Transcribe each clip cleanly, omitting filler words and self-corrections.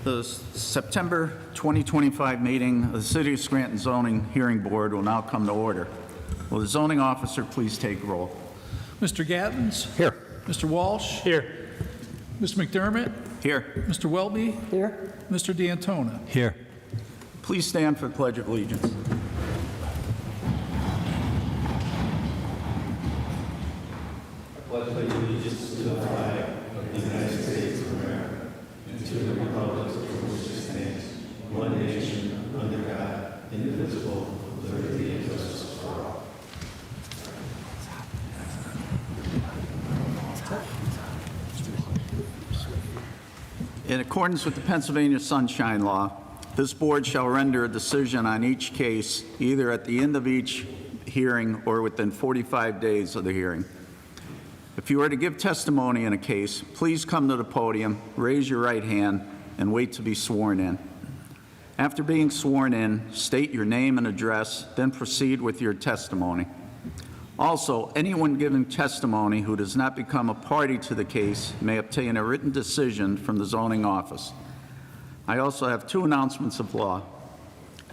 The September 2025 meeting of the City of Scranton Zoning Hearing Board will now come to order. Will the zoning officer please take roll? Mr. Gattens? Here. Mr. Walsh? Here. Mr. McDermott? Here. Mr. Welby? Here. Mr. D'Antona? Here. Please stand for the Pledge of Allegiance. In accordance with the Pennsylvania Sunshine Law, this board shall render a decision on each case either at the end of each hearing or within 45 days of the hearing. If you are to give testimony in a case, please come to the podium, raise your right hand, and wait to be sworn in. After being sworn in, state your name and address, then proceed with your testimony. Also, anyone giving testimony who does not become a party to the case may obtain a written decision from the zoning office. I also have two announcements of law.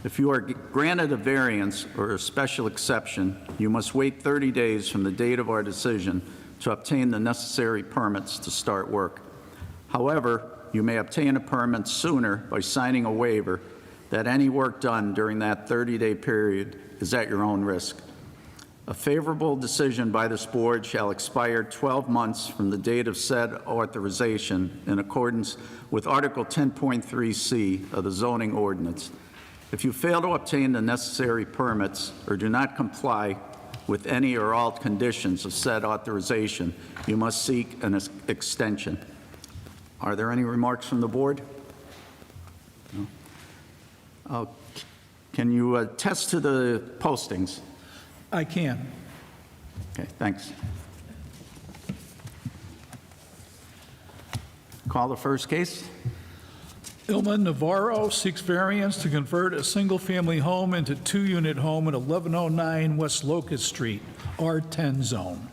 If you are granted a variance or a special exception, you must wait 30 days from the date of our decision to obtain the necessary permits to start work. However, you may obtain a permit sooner by signing a waiver that any work done during that 30-day period is at your own risk. A favorable decision by this board shall expire 12 months from the date of said authorization in accordance with Article 10.3C of the zoning ordinance. If you fail to obtain the necessary permits or do not comply with any or all conditions of said authorization, you must seek an extension. Are there any remarks from the board? No? Can you attest to the postings? I can. Okay, thanks. Call the first case. Ilma Navarro seeks variance to convert a single-family home into two-unit home at 1109 West Locust Street, R10 zone.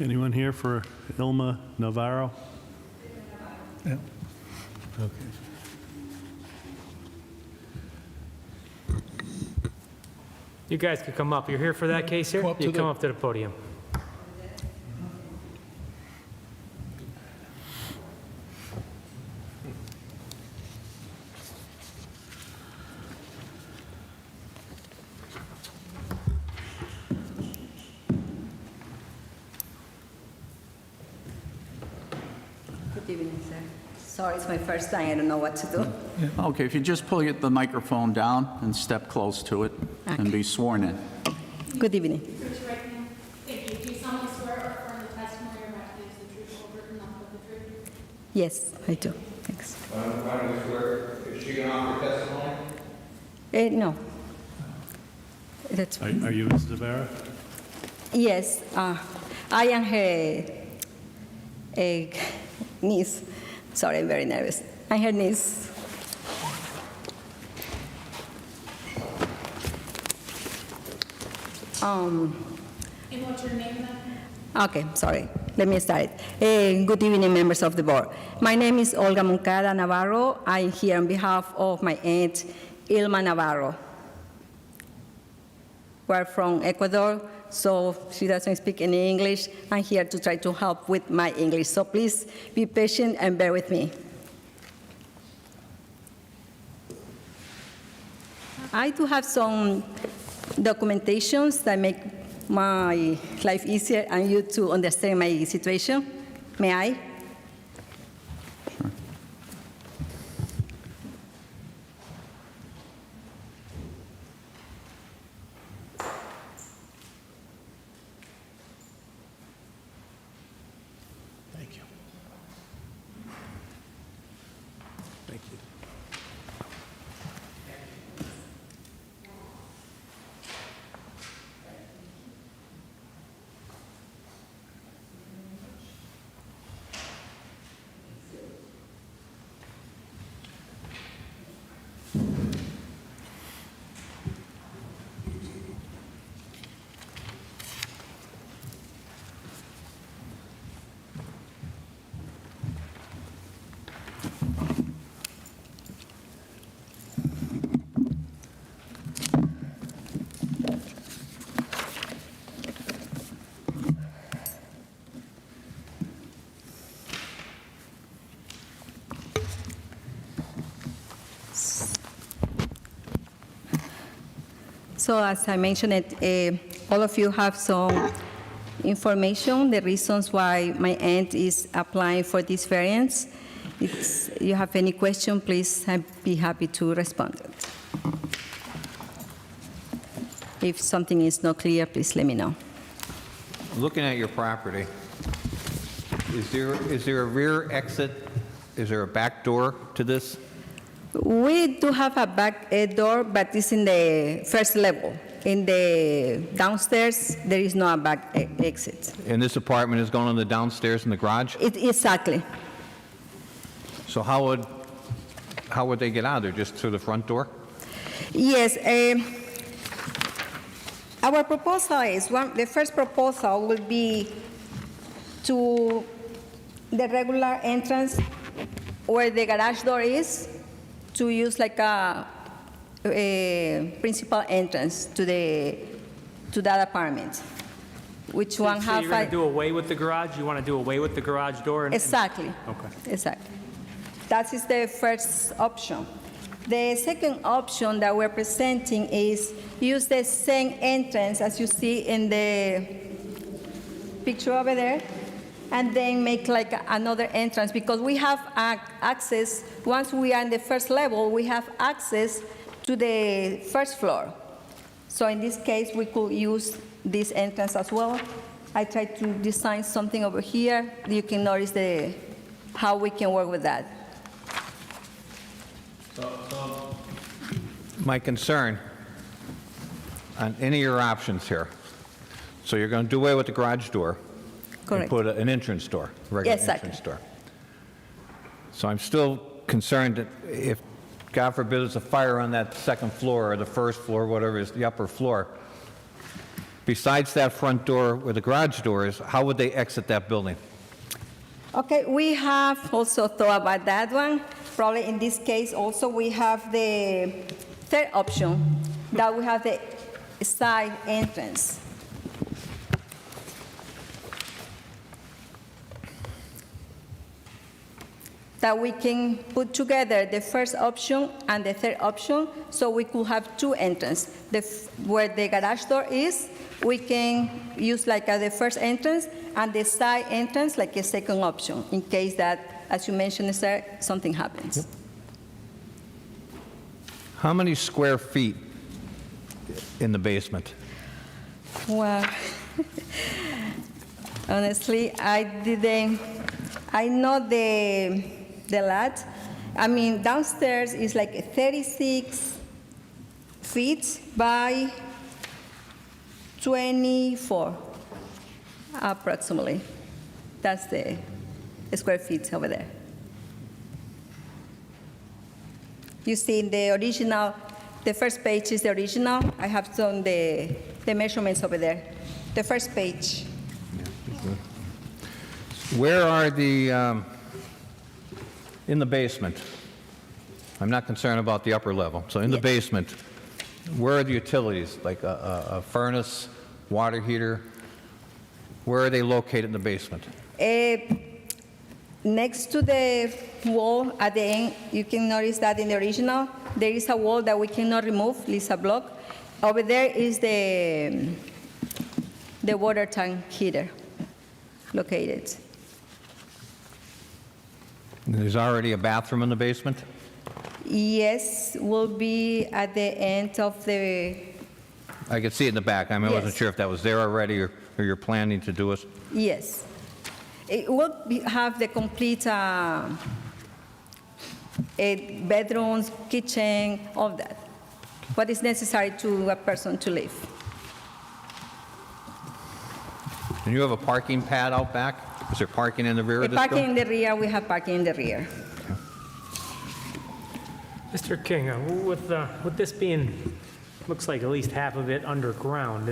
Anyone here for Ilma Navarro? Yeah. Okay. You guys could come up. You're here for that case here? Come up to You the- come up to the podium. Good evening, sir. Sorry, it's my first time. I don't know what to do. Okay, if you just pull the microphone down and step close to it and be sworn in. Good evening. Raise your right hand. Thank you. Do you solemnly swear or affirm the testimony you're about to give is the truth, whole truth, and nothing but the truth? Yes, I do. Thanks. Why don't we swear, is she going to offer testimony? No. That's Are you Ms. Navarro? yes. I am her niece. Sorry, I'm very nervous. I'm her niece. And what's your name then? Okay, sorry. Let me start. Good evening, members of the board. My name is Olga Moncada Navarro. I'm here on behalf of my aunt, Ilma Navarro. We're from Ecuador, so she doesn't speak any English. I'm here to try to help with my English, so please be patient and bear with me. I do have some documentations that make my life easier and you to understand my situation. May I? Thank you. Thank you. So as I mentioned, all of you have some information, the reasons why my aunt is applying for this variance. If you have any question, please, I'd be happy to respond. If something is not clear, please let me know. Looking at your property, is there a rear exit? Is there a back door to this? We do have a back door, but it's in the first level. In the downstairs, there is no back exit. And this apartment is going on the downstairs in the garage? Exactly. So how would they get out of there? Just through the front door? Yes. Our proposal is, the first proposal would be to the regular entrance where the garage door is, to use like a principal entrance to that apartment, which one So have you're going to do away with the garage? You want to do away with the garage door? Exactly. Okay. Exactly. That is the first option. The second option that we're presenting is use the same entrance as you see in the picture over there, and then make like another entrance, because we have access, once we are in the first level, we have access to the first floor. So in this case, we could use this entrance as well. I tried to design something over here. You can notice how we can work with that. My concern on any of your options here, so you're going to do away with the garage door and Correct. put an entrance door, regular Exactly. entrance door. So I'm still concerned that if, God forbid, there's a fire on that second floor or the first floor, whatever is the upper floor, besides that front door where the garage door is, how would they exit that building? Okay, we have also thought about that one. Probably in this case also we have the third option, that we have the side entrance. That we can put together the first option and the third option, so we could have two entrances. Where the garage door is, we can use like the first entrance, and the side entrance like a second option, in case that, as you mentioned, sir, something happens. Yep. How many square feet in the basement? Well, honestly, I know the lot. I mean, downstairs is like 36 feet by 24, approximately. That's the square feet over there. You see in the original, the first page is the original. I have done the measurements over there. The first page. Where are the, in the basement? I'm not concerned about the upper level. So in the Yes. basement, where are the utilities, like a furnace, water heater? Where are they located in the basement? Next to the wall at the end, you can notice that in the original, there is a wall that we cannot remove, it's a block. Over there is the water tank heater located. There's already a bathroom in the basement? Yes, will be at the end of the, I could see it in the back. I mean, I wasn't Yes. sure if that was there already or you're planning to do it. yes. It will have the complete bedrooms, kitchen, all that. What is necessary to a person to live. And you have a parking pad out back? Is there parking in the rear of this Parking building? in the rear, we have parking in the rear. Mr. King, with this being, looks like at least half of it underground,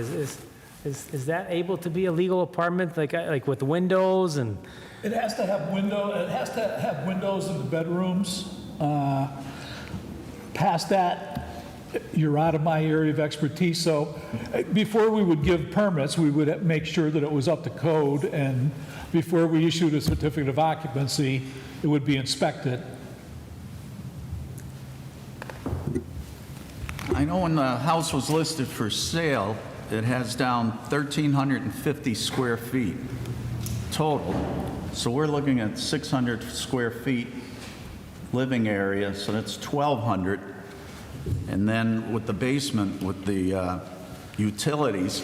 is that able to be a legal apartment, like with windows and? It has to have windows in the bedrooms. Past that, you're out of my area of expertise. So before we would give permits, we would make sure that it was up to code, and before we issued a certificate of occupancy, it would be inspected. I know when the house was listed for sale, it has down 1,350 square feet total. So we're looking at 600 square feet living area, so that's 1,200. And then with the basement, with the utilities,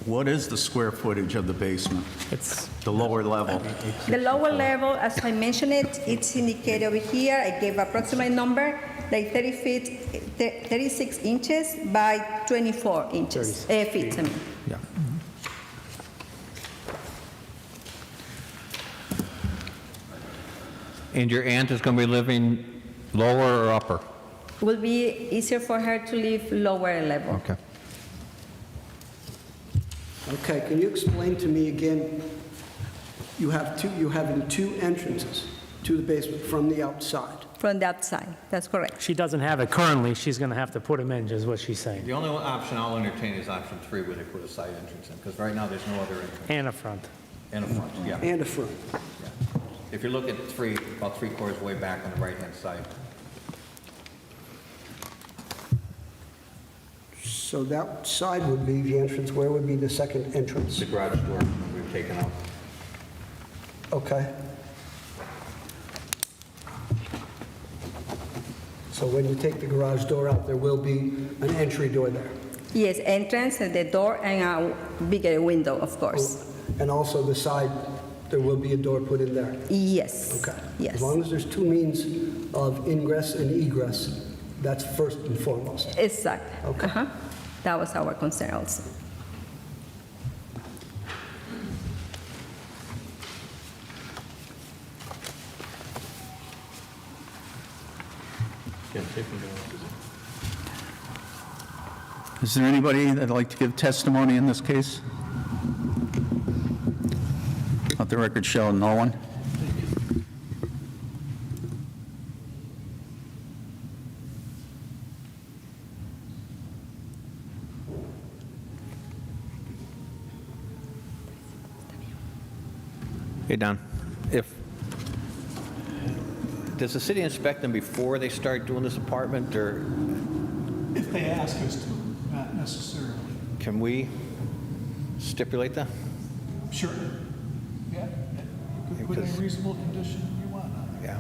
what is the square footage of the basement, It's, the lower level? The lower level, as I mentioned it's indicated over here. I gave approximate number, like 36 inches by 24 inches, feet, I mean. Yeah. And your aunt is going to be living lower or upper? Will be easier for her to live lower level. Okay. Okay, can you explain to me again, you're having two entrances to the basement from the outside? From the outside, that's correct. she doesn't have it currently, she's going to have to put them in, is what she's saying. The only option I'll entertain is option 3, where they put a side entrance in, because right now there's no other entrance. And a front. And a front, yeah. And a front? Yeah. If you look at 3, about 3/4 way back on the right-hand side. So that side would be the entrance, where would be the second entrance? The garage door we've taken out. Okay. So when you take the garage door out, there will be an entry door there? Yes, entrance and the door and a bigger window, of course. And also the side, there will be a door put in there? Yes. Okay. Yes. As long as there's two means of ingress and egress, that's first and foremost. Exactly. Okay. Uh-huh. That was our concern also. Is there anybody that'd like to give testimony in this case? Let the record show no one. Hey, Don, does the city inspect them before they start doing this apartment, or If they ask us to, not necessarily. can we stipulate that? Sure. Yeah, you could put any Because- reasonable condition you want on Yeah.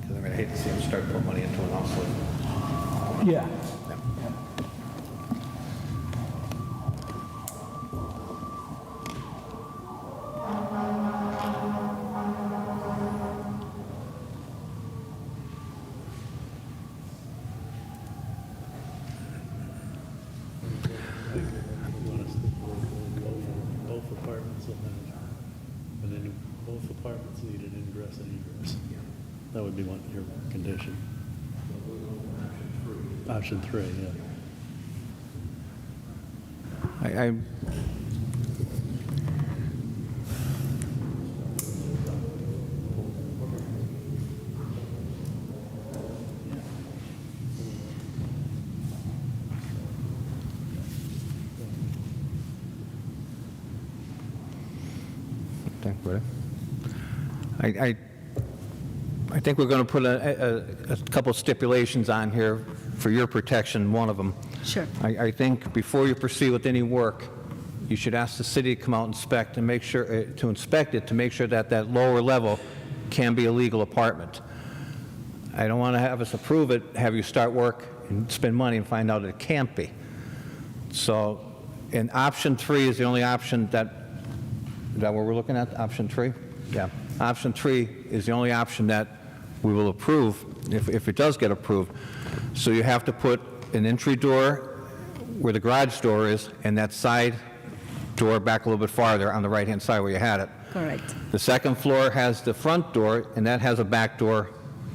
Because I mean, I hate to see them start putting money into an house like. it. Yeah. Both apartments will have, and then both apartments need an ingress and egress. That would be one, your condition. Option 3, yeah. I I think we're going to put a couple stipulations on here for your protection, one of them. Sure. I think before you proceed with any work, you should ask the city to come out and inspect and make sure, to inspect it, to make sure that that lower level can be a legal apartment. I don't want to have us approve it, have you start work and spend money and find out it can't be. So, and option 3 is the only option that, is that what we're looking at, option 3? Yeah. Option 3 is the only option that we will approve, if it does get approved. So you have to put an entry door where the garage door is, and that side door back a little bit farther on the right-hand side where you had it. Correct. The second floor has the front door, and that has a back door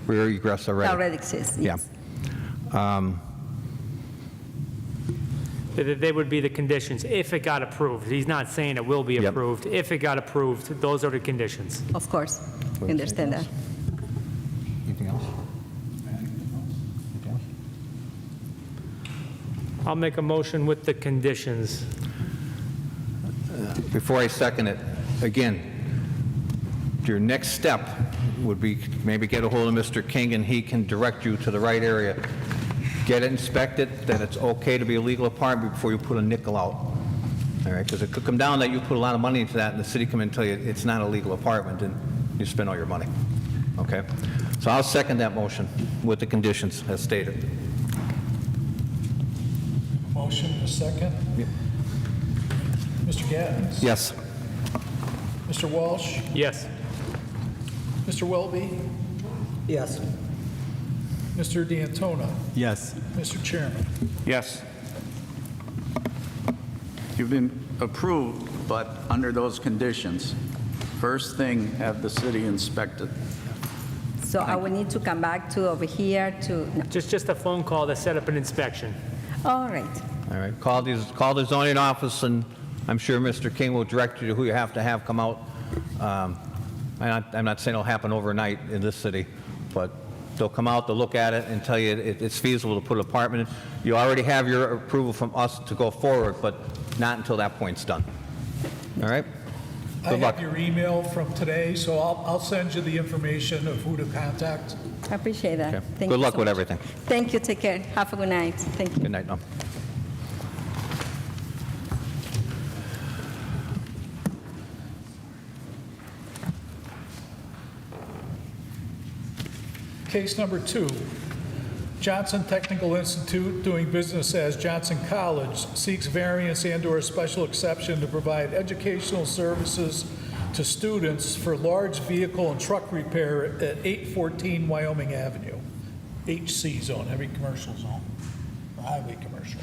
rear egress already. That already exists, Yeah. yes. They would be the conditions if it got approved. He's not saying it will be Yep. approved. If it got approved, those are the conditions. Of course, I understand that. Anything else? I'll make a motion with the conditions. Before I second it, again, your next step would be maybe get a hold of Mr. King, and he can direct you to the right area get it inspected, that it's okay to be a legal apartment before you put a nickel out. All right, because it could come down that you put a lot of money into that, and the city come in and tell you it's not a legal apartment, and you spend all your money. Okay? So I'll second that motion with the conditions as stated. Motion and a second. Mr. Gaddens? Yes. Mr. Walsh? Yes. Mr. Welby? Yes. Mr. D'Antona? Yes. Mr. Chairman? Yes. You've been approved, but under those conditions. First thing, have the city inspected. So I will need to come back to over here to, no. Just a phone call to set up an inspection. All right. All right, call the zoning office, and I'm sure Mr. King will direct you to who you have to have come out. I'm not saying it'll happen overnight in this city, but they'll come out, they'll look at it and tell you it's feasible to put an apartment in. You already have your approval from us to go forward, but not until that point's done. All right? I Good luck. have your email from today, so I'll send you the information of who to contact. I appreciate that. Okay. Thank Good you luck so with much. everything. Thank you. Take care. Have a good night. Thank you. Good night, no. Case number 2, Johnson Technical Institute, doing business as Johnson College, seeks variance and/or special exception to provide educational services to students for large vehicle and truck repair at 814 Wyoming Avenue, HC zone, heavy commercial zone, or highway commercial.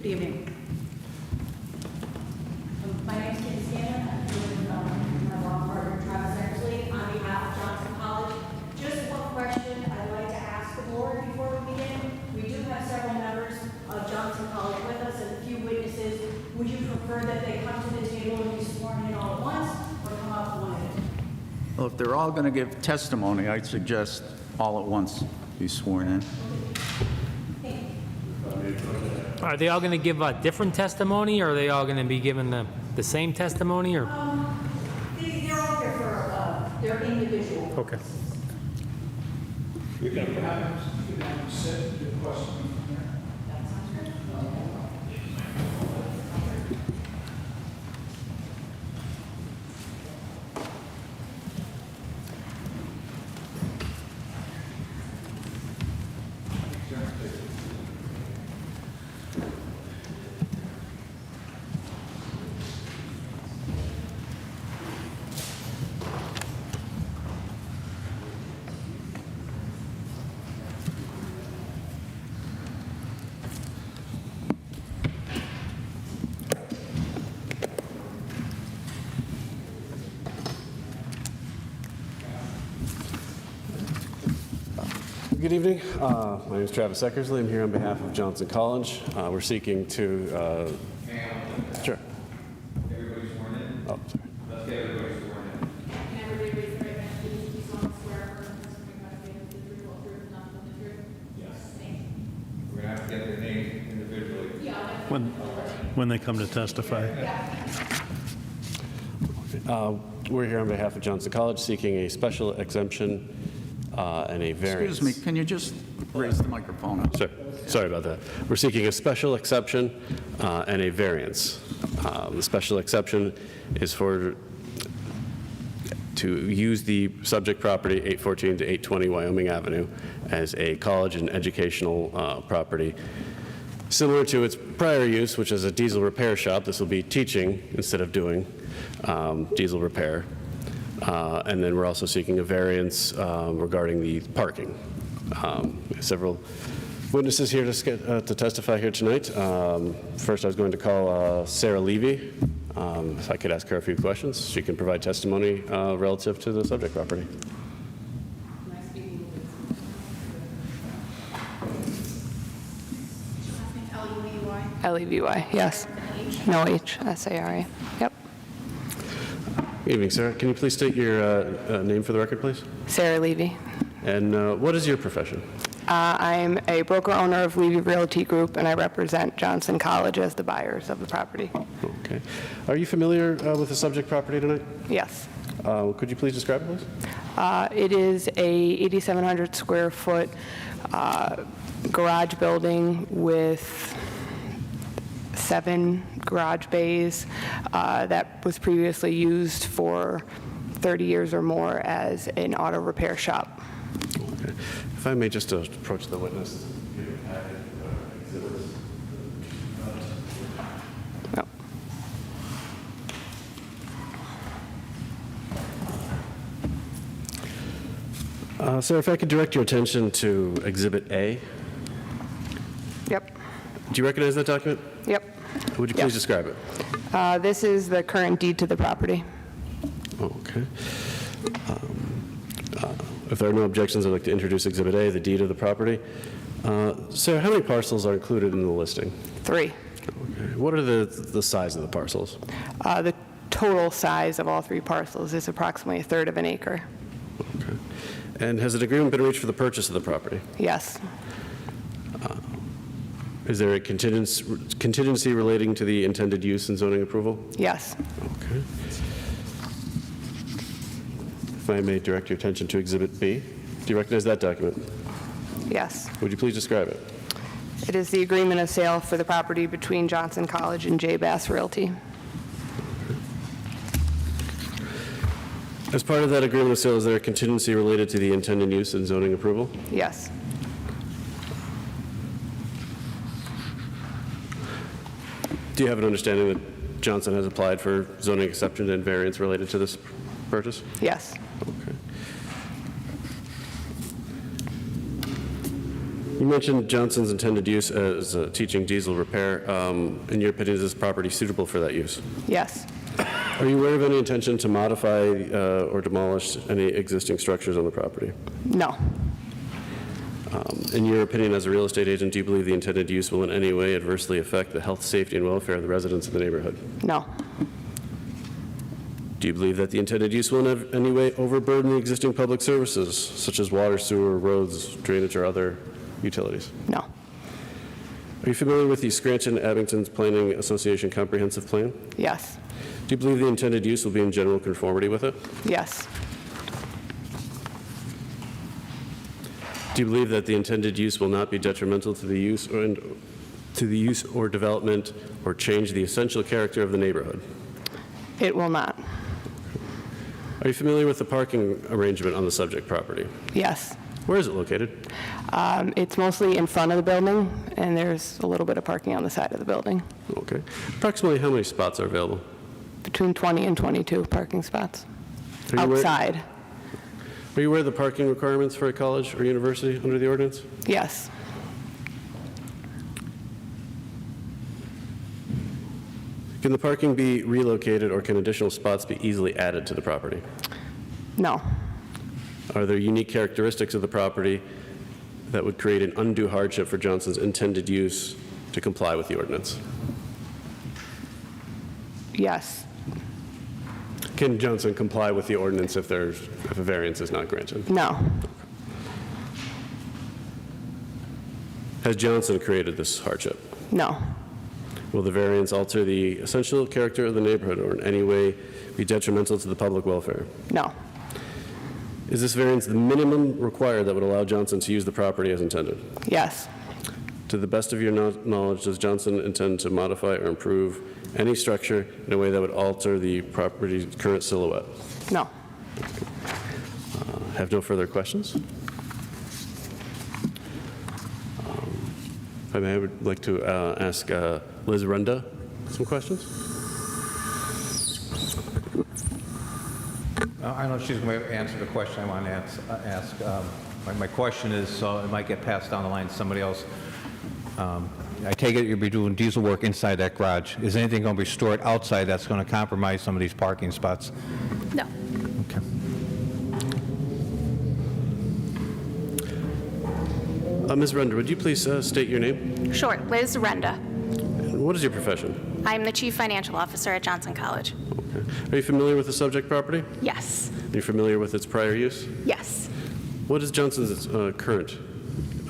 Good evening. My name is Kim Scanlon. I'm here with my law partner Travis Eckersley on behalf of Johnson College. Just one question I'd like to ask the board before we begin. We do have several members of Johnson College with us and a few witnesses. Would you prefer that they come to the table and be sworn in all at once, or come up one at a time? Well, if they're all going to give testimony, I'd suggest all at once be sworn in. Are they all going to give a different testimony, or are they all going to be given the same testimony, or? They're all here for their individual. Okay. You can have them sit and do questions from there. Good evening. My name is Travis Eckersley. I'm here on behalf of Johnson College. We're seeking to... Sure. Everybody's sworn in? Oh, sorry. Let's get everybody sworn in. Can everybody raise their right hand? Do you solemnly swear or affirm that testimony about the truth, the whole truth, and nothing but the truth? Yes. Thank you. We're going to have to get their names individually. When they come to testify. We're here on behalf of Johnson College seeking a special exemption and a variance. Excuse me, can you just raise the microphone up? Sure. Sorry about that. We're seeking a special exception and a variance. The special exception is to use the subject property 814 to 820 Wyoming Avenue as a college and educational property. Similar to its prior use, which is a diesel repair shop, this will be teaching instead of doing diesel repair. And then we're also seeking a variance regarding the parking. We have several witnesses here to testify here tonight. First, I was going to call Sarah Levy. If I could ask her a few questions, she can provide testimony relative to the subject property. Am I speaking with L-U-E-Y? L-E-V-Y, yes. No H, S-A-R-A. Yep. Good evening, Sarah. Can you please state your name for the record, please? Sarah Levy. And what is your profession? I'm a broker owner of Levy Realty Group, and I represent Johnson College as the buyers of the property. Okay. Are you familiar with the subject property tonight? Yes. Could you please describe it, please? It is a 8,700 square foot garage building with 7 garage bays that was previously used for 30 years or more as an auto repair shop. Okay. If I may just approach the witness. Oh. Sir, if I could direct your attention to Exhibit A. Yep, Do you recognize that document? yep. Would you Yes. please describe it? This is the current deed to the property. Okay. If there are no objections, I'd like to introduce Exhibit A, the deed of the property. Sir, how many parcels are included in the listing? 3. Okay. What are the size of the parcels? The total size of all 3 parcels is approximately a third of an acre. Okay. And has an agreement been reached for the purchase of the property? Yes, Is there a contingency relating to the intended use and zoning approval? yes. Okay. If I may direct your attention to Exhibit B. Do you recognize that document? Yes. Would you please describe it? It is the agreement of sale for the property between Johnson College and J. Bass Realty. As part of that agreement of sale, is there a contingency related to the intended use and zoning approval? Yes, Do you have an understanding that Johnson has applied for zoning exception and variance related to this purchase? yes, Okay. You mentioned Johnson's intended use as teaching diesel repair. In your opinion, is this property suitable for that use? yes, Are you aware of any intention to modify or demolish any existing structures on the property? no, In your opinion, as a real estate agent, do you believe the intended use will in any way adversely affect the health, safety, and welfare of the residents of the neighborhood? no, Do you believe that the intended use will in any way overburden the existing public services, such as water, sewer, roads, drainage, or other utilities? no, Are you familiar with the Scranton-Abington Planning Association Comprehensive Plan? yes, Do you believe the intended use will be in general conformity with it? yes, Do you believe that the intended use will not be detrimental to the use or development or change the essential character of the neighborhood? it will not. Are you familiar with the parking arrangement on the subject property? Yes. Where is it located? It's mostly in front of the building, and there's a little bit of parking on the side of the building. Okay. Approximately how many spots are available? Between 20 and 22 parking spots. Are you aware- Outside, Are you aware of the parking requirements for a college or university under the ordinance? yes, Can the parking be relocated or can additional spots be easily added to the property? no, Are there unique characteristics of the property that would create an undue hardship for Johnson's intended use to comply with the ordinance? yes, Can Johnson comply with the ordinance if a variance is not granted? no, Has Johnson created this hardship? no, Will the variance alter the essential character of the neighborhood or in any way be detrimental to the public welfare? no, Is this variance the minimum required that would allow Johnson to use the property as intended? yes, To the best of your knowledge, does Johnson intend to modify or improve any structure in a way that would alter the property's current silhouette? no. Have no further questions? If I may, I would like to ask Liz Runda some questions. I don't know if she's going to answer the question I want to ask. My question is, so it might get passed down the line to somebody else. I take it you'll be doing diesel work inside that garage. Is anything going to be stored outside that's going to compromise some of these parking spots? No. Okay. Ms. Runda, would you please state your name? Sure, Liz Renda. And what is your profession? I'm the Chief Financial Officer at Johnson College. Okay. Are you familiar with the subject property? Yes, Are you familiar with its prior use? yes. What is Johnson's current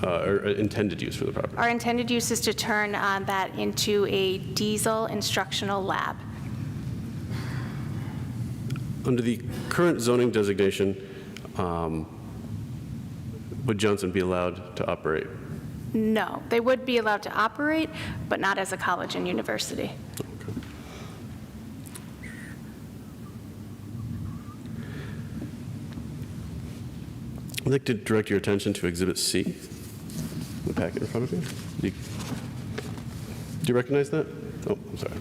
or intended use for the property? Our intended use is to turn that into a diesel instructional lab. Under the current zoning designation, would Johnson be allowed to operate? No, they would be allowed to operate, but not as a college and university. I'd like to direct your attention to Exhibit C, the packet in front of you. Do you recognize that? Oh, I'm sorry.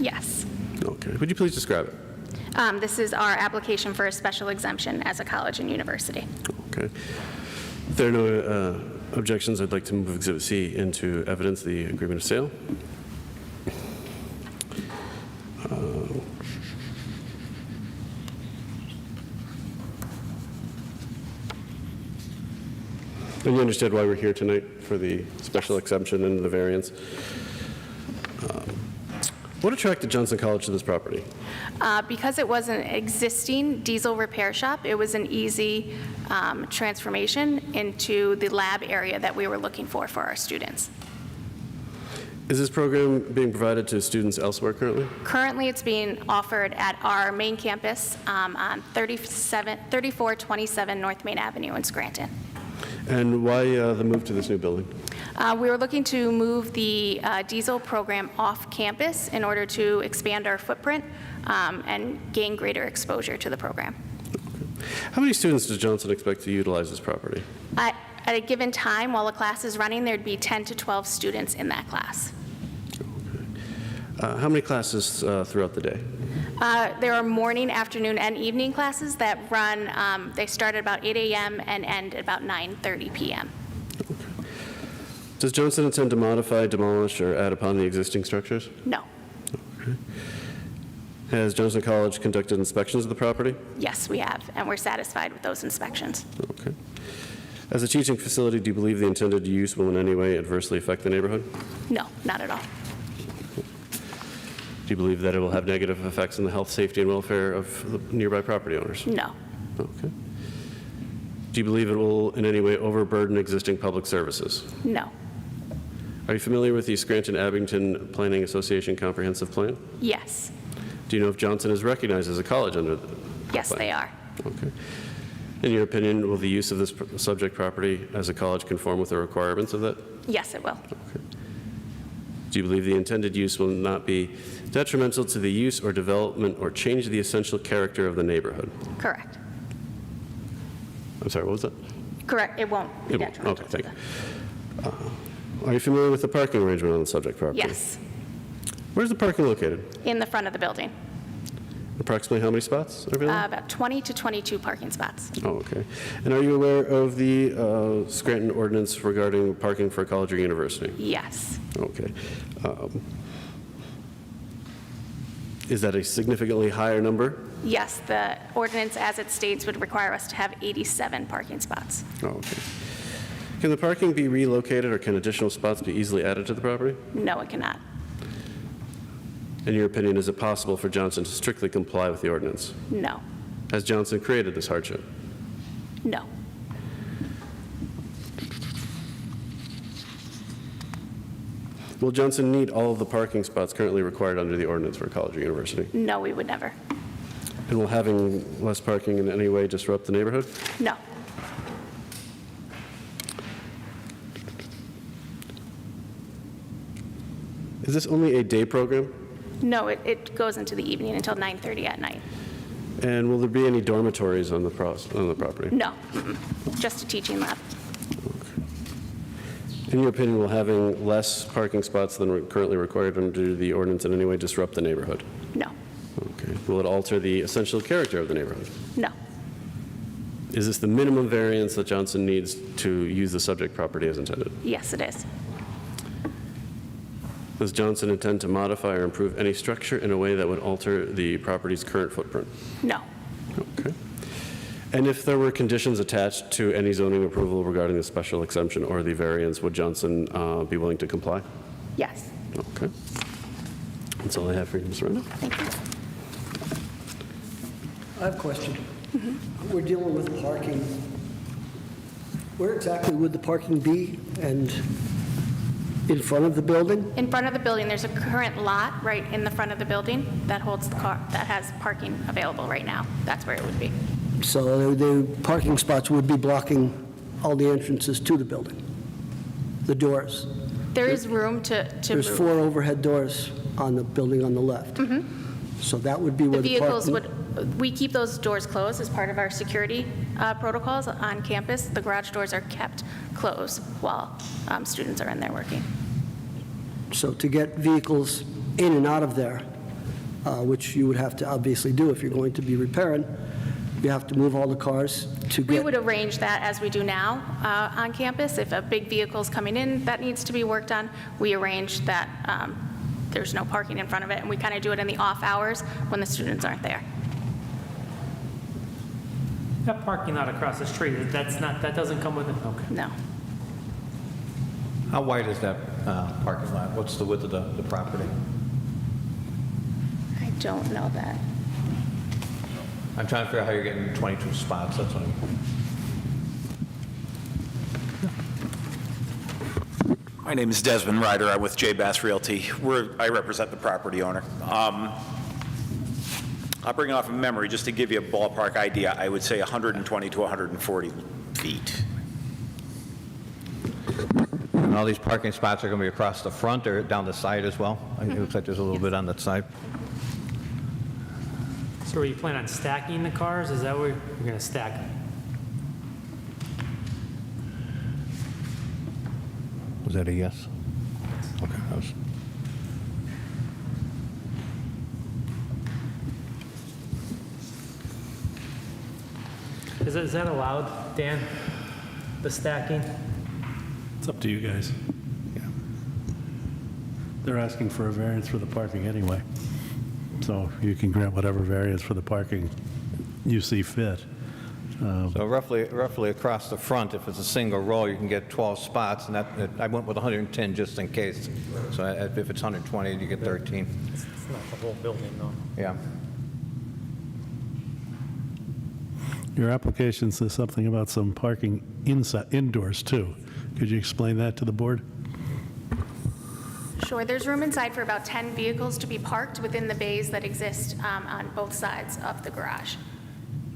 Yes. Okay. Would you please describe it? This is our application for a special exemption as a college and university. Okay. If there are no objections, I'd like to move Exhibit C into evidence, the agreement of sale. And you understand why we're here tonight for the special exemption and the variance. What attracted Johnson College to this property? Because it was an existing diesel repair shop, it was an easy transformation into the lab area that we were looking for our students. Is this program being provided to students elsewhere currently? Currently, it's being offered at our main campus on 3427 North Main Avenue in Scranton. And why the move to this new building? We were looking to move the diesel program off campus in order to expand our footprint and gain greater exposure to the program. How many students does Johnson expect to utilize this property? At a given time, while a class is running, there'd be 10 to 12 students in that class. How many classes throughout the day? There are morning, afternoon, and evening classes that run, they start at about 8 a.m. and end at about 9:30 p.m. Does Johnson intend to modify, demolish, or add upon the existing structures? No. Has Johnson College conducted inspections of the property? Yes, we have, and we're satisfied with those inspections. Okay. As a teaching facility, do you believe the intended use will in any way adversely affect the neighborhood? No, not at all. Do you believe that it will have negative effects on the health, safety, and welfare of the nearby property owners? No. Okay. Do you believe it will in any way overburden existing public services? No. Are you familiar with the Scranton-Abington Planning Association Comprehensive Plan? Yes. Do you know if Johnson is recognized as a college under the Yes, plan? they are. Okay. In your opinion, will the use of this subject property as a college conform with the requirements of that? Yes, it will. Do you believe the intended use will not be detrimental to the use or development or change the essential character of the neighborhood? Correct. I'm sorry, what was that? Correct. It won't be It won't. detrimental. Okay, thank you. Are you familiar with the parking arrangement on the subject property? Yes, Where's the parking located? in the front of the building. Approximately how many spots are available? About 20 to 22 parking spots. Oh, okay. And are you aware of the Scranton ordinance regarding parking for a college or university? Yes. Okay. Is that a significantly higher number? Yes, the ordinance as it states would require us to have 87 parking spots. Oh, okay. Can the parking be relocated or can additional spots be easily added to the property? No, it cannot. In your opinion, is it possible for Johnson to strictly comply with the ordinance? No. Has Johnson created this hardship? No. Will Johnson need all of the parking spots currently required under the ordinance for a college or university? No, we would never. And will having less parking in any way disrupt the neighborhood? No. Is this only a day program? No, it goes into the evening until 9:30 at night. And will there be any dormitories on the property? No, just a teaching lab. In your opinion, will having less parking spots than currently required under the ordinance in any way disrupt the neighborhood? No. Okay. Will it alter the essential character of the neighborhood? No. Is this the minimum variance that Johnson needs to use the subject property as intended? Yes, it is. Does Johnson intend to modify or improve any structure in a way that would alter the property's current footprint? No. Okay. And if there were conditions attached to any zoning approval regarding the special exemption or the variance, would Johnson be willing to comply? Yes. Okay. That's all I have for you, Ms. Renda. Thank you. I have a question. We're dealing with parking. Where exactly would the parking be? And in front of the building? In front of the building, there's a current lot right in the front of the building that holds the car, that has parking available right now. That's where it would be. So the parking spots would be blocking all the entrances to the building, the doors. There is room to There's move. 4 overhead doors on the building on the left. So that would be The where the vehicles parking... we keep those doors closed as part of our security protocols on campus. The garage doors are kept closed while students are in there working. So to get vehicles in and out of there, which you would have to obviously do if you're going to be repairing, you have to move all the cars to We get... would arrange that as we do now on campus. If a big vehicle's coming in that needs to be worked on, we arrange that there's no parking in front of it, and we kind of do it in the off hours when the students aren't there. That parking lot across the street, that doesn't come with it? Okay. No. How wide is that parking lot? What's the width of the property? I don't know that. I'm trying to figure out how you're getting 22 spots, that's what I'm... My name is Desmond Ryder. I'm with J. Bass Realty. I represent the property owner. I'll bring off of memory, just to give you a ballpark idea, I would say 120 to 140 feet. And all these parking spots are going to be across the front or down the side as well? It looks like there's a little bit on that side. So are you planning on stacking the cars? Is that where you're going to stack them? Was that a yes? Okay. that was- Is that allowed, Dan? The stacking? It's up to you guys. They're asking for a variance for the parking anyway. So you can grant whatever variance for the parking you see fit. So roughly across the front, if it's a single row, you can get 12 spots, and I went with 110 just in case. So if it's 120, you get 13. It's not the whole building, though. Yeah. Your application says something about some parking indoors too. Could you explain that to the board? Sure, there's room inside for about 10 vehicles to be parked within the bays that exist on both sides of the garage.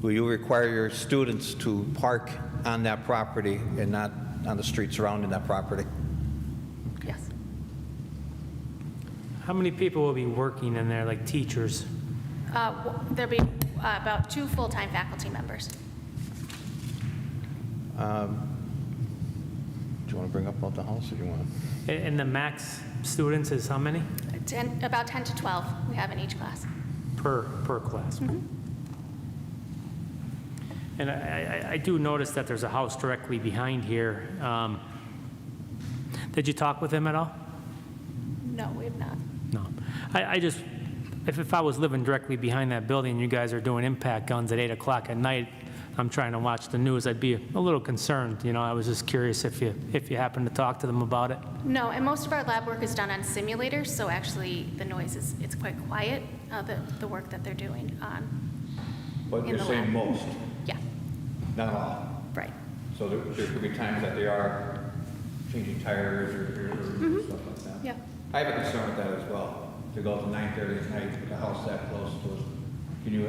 Will you require your students to park on that property and not on the street surrounding that property? Yes. How many people will be working in there, like teachers? There'll be about 2 full-time faculty members. Do you want to bring up about the house, or do you want to? And the max students is how many? About 10 to 12 we have in each class. Per class? And I do notice that there's a house directly behind here. Did you talk with him at all? No, we have not. No. I just, if I was living directly behind that building and you guys are doing impact guns at 8 o'clock at night, I'm trying to watch the news, I'd be a little concerned. You know, I was just curious if you happened to talk to them about it. No, and most of our lab work is done on simulators, so actually the noise it's quite quiet, the work that they're doing on. But in you're the saying lab. most, Yeah, not all. right. So there could be times that they are changing tires or stuff like that. Yeah. I have a concern with that as well. To go to 9:30 at night with the house that close to us, can you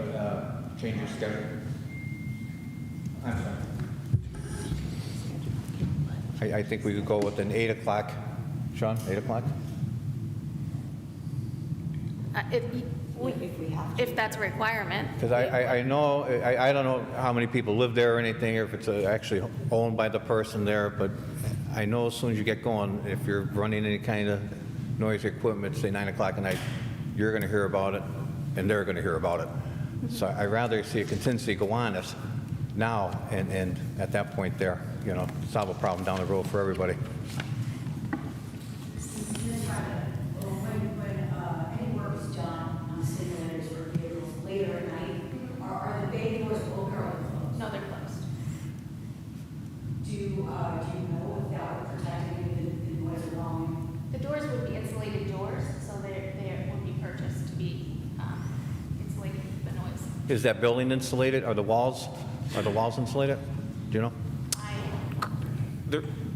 change your schedule? I'm sorry. I think we could go with an 8 o'clock. Sean, 8 o'clock? If that's a requirement. Because I know, I don't know how many people live there or anything, or if it's actually owned by the person there, but I know as soon as you get going, if you're running any kind of noisy equipment, say 9 o'clock at night, you're going to hear about it, and they're going to hear about it. So I'd rather see a contingency go on it now, and at that point there, you know, solve a problem down the road for everybody. When any work is done on simulators or vehicles later at night, are the bay doors open or are they closed? No, they're closed. Do you know if that would protect any of the noise along The doors would be insulated doors, so they would be purchased to be insulated the noise. Is that building insulated? Are the walls insulated? Do you know?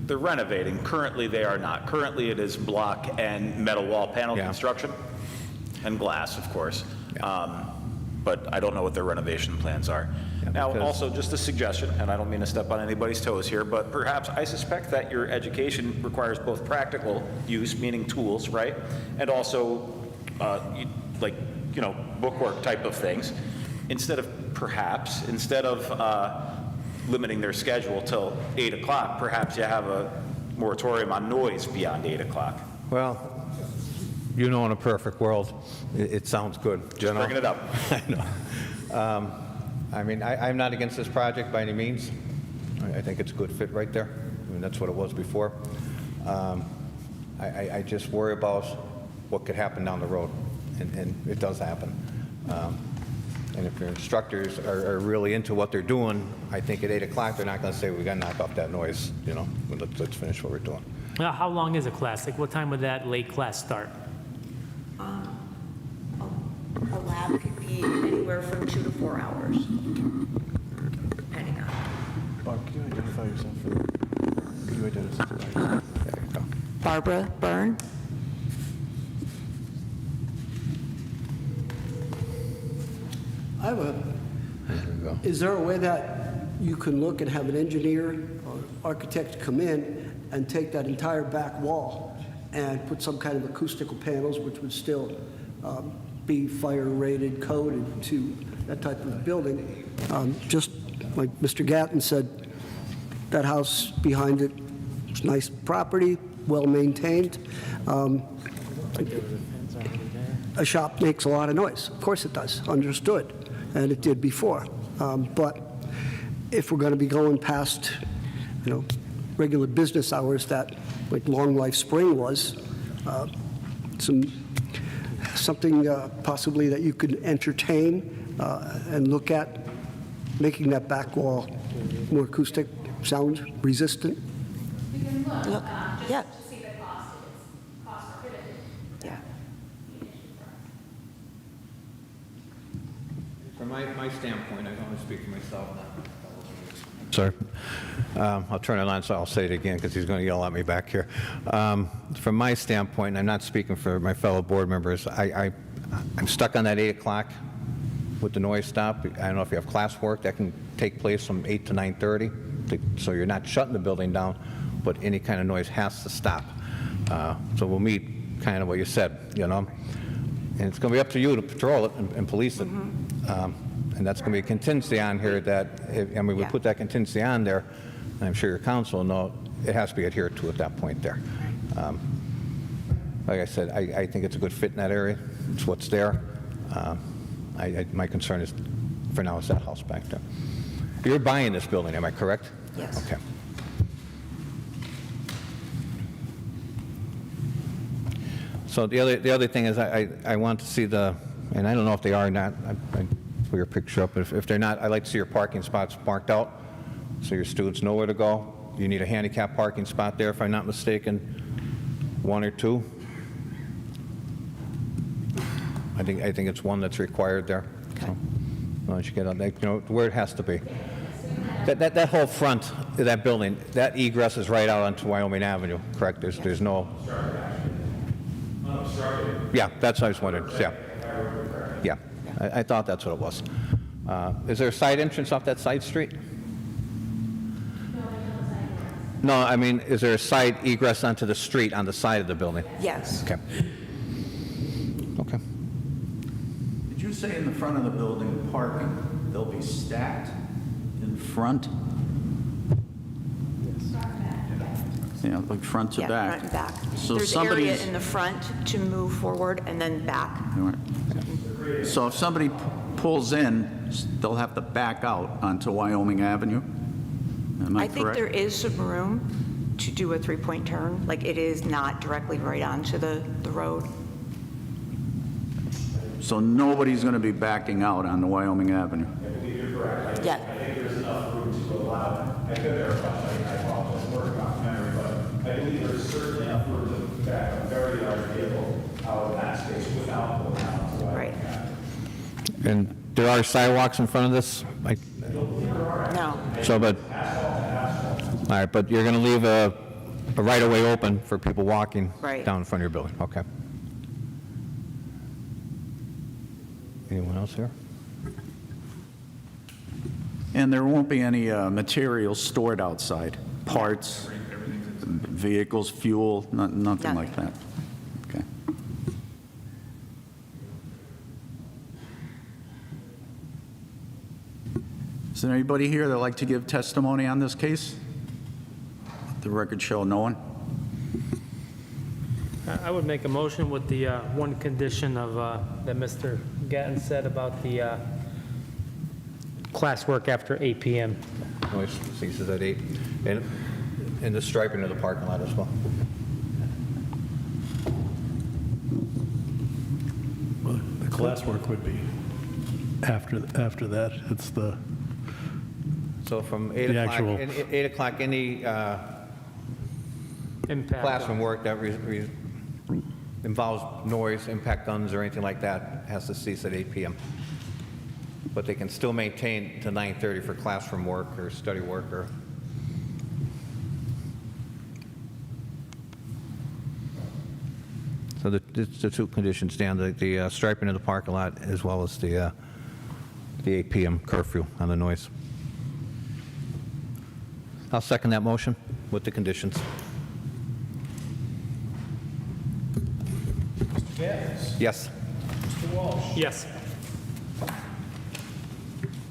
They're renovating. Currently, they are not. Currently, it is block and metal wall panel Yeah. construction, and glass, of course. But I don't know what their renovation plans are. Yeah, Now, because- also, just a suggestion, and I don't mean to step on anybody's toes here, but perhaps I suspect that your education requires both practical use, meaning tools, right? And also, bookwork type of things. Instead of limiting their schedule till 8 o'clock, perhaps you have a moratorium on noise beyond 8 o'clock. Well, you know, in a perfect world, it sounds good. Just bringing it up. I know. I mean, I'm not against this project by any means. I think it's a good fit right there. I mean, that's what it was before. I just worry about what could happen down the road, and it does happen. And if your instructors are really into what they're doing, I think at 8 o'clock, they're not going to say, we got to knock off that noise, you know, let's finish what we're doing. Now, how long is a class? Like, what time would that late class start? A lab could be anywhere from 2 to 4 hours, depending on. Bob, can you identify yourself? Can you identify yourself? There you go. Barbara Byrne? I have a, There you go. is there a way that you can look and have an engineer or architect come in and take that entire back wall and put some kind of acoustical panels, which would still be fire rated, coded to that type of building? Just like Mr. Gatton said, that house behind it, it's nice property, well maintained. A shop makes a lot of noise. Of course it does, understood, and it did before. But if we're going to be going past, regular business hours that, like Long Life Spring was, something possibly that you could entertain and look at, making that back wall more acoustic, sound resistant. We can look, Yeah. just to see the cost, if it's cost prohibitive. Yeah. From my standpoint, I can only speak for myself. Sorry. I'll turn it on, so I'll say it again because he's going to yell at me back here. From my standpoint, and I'm not speaking for my fellow board members, I'm stuck on that 8 o'clock with the noise stop. I don't know if you have classwork that can take place from 8 to 9:30, so you're not shutting the building down, but any kind of noise has to stop. So we'll meet kind of what you said, and it's going to be up to you to patrol it and police it. And that's going to be a contingency on here that, we put that contingency on there, and I'm sure your council will know, it has to be adhered to at that point there. Like I said, I think it's a good fit in that area. It's what's there. My concern is, for now, is that house back there. You're buying this building, am I correct? Yes. Okay. So the other thing is I want to see and I don't know if they are or not, I put your picture up, but if they're not, I'd like to see your parking spots marked out so your students know where to go. You need a handicap parking spot there, if I'm not mistaken, 1 or 2. I think it's 1 that's required there. So, once you get on that, where it has to be. That whole front of that building, that egress is right out onto Wyoming Avenue, correct? There's no... Yeah, that's what I was wondering, yeah. I thought that's what it was. Is there a side entrance off that side street? No, I mean, is there a side egress onto the street on the side of the building? Yes. Okay. Okay. Did you say in the front of the building, parking, they'll be stacked in front? Yeah, like front to Yeah, back. front and back. So There's area somebody's... in the front to move forward and then back. So if somebody pulls in, they'll have to back out onto Wyoming Avenue? Am I I think correct? there is some room to do a three-point turn, like it is not directly right onto the road. So nobody's going to be backing out on the Wyoming Avenue? Yeah. I think there's enough room to allow, I could verify, I apologize, working off memory, but I believe there's certainly enough room to back a very large vehicle out of that space without going out. So I- Right. And there are sidewalks in front of this? No. So, but, all right, but you're going to leave a right-of-way open for people walking Right. down in front of your building? Okay. Anyone else here? And there won't be any materials stored outside? Parts, vehicles, fuel, nothing like that? Okay. Is there anybody here that'd like to give testimony on this case? Let the record show no one. I would make a motion with the one condition of, that Mr. Gatton said about the classwork after 8 PM. Noise ceases at 8. And the striping of the parking lot as well. Well, the classwork would be after that. It's the, So from 8 The o'clock, actual- 8 o'clock, any Impact. classroom work that involves noise, impact guns, or anything like that has to cease at 8 PM. But they can still maintain to 9:30 for classroom work or study work or... So the two conditions stand, the striping of the parking lot as well as the 8 PM curfew on the noise. I'll second that motion with the conditions. Mr. Gaddis? Yes. Mr. Walsh? Yes.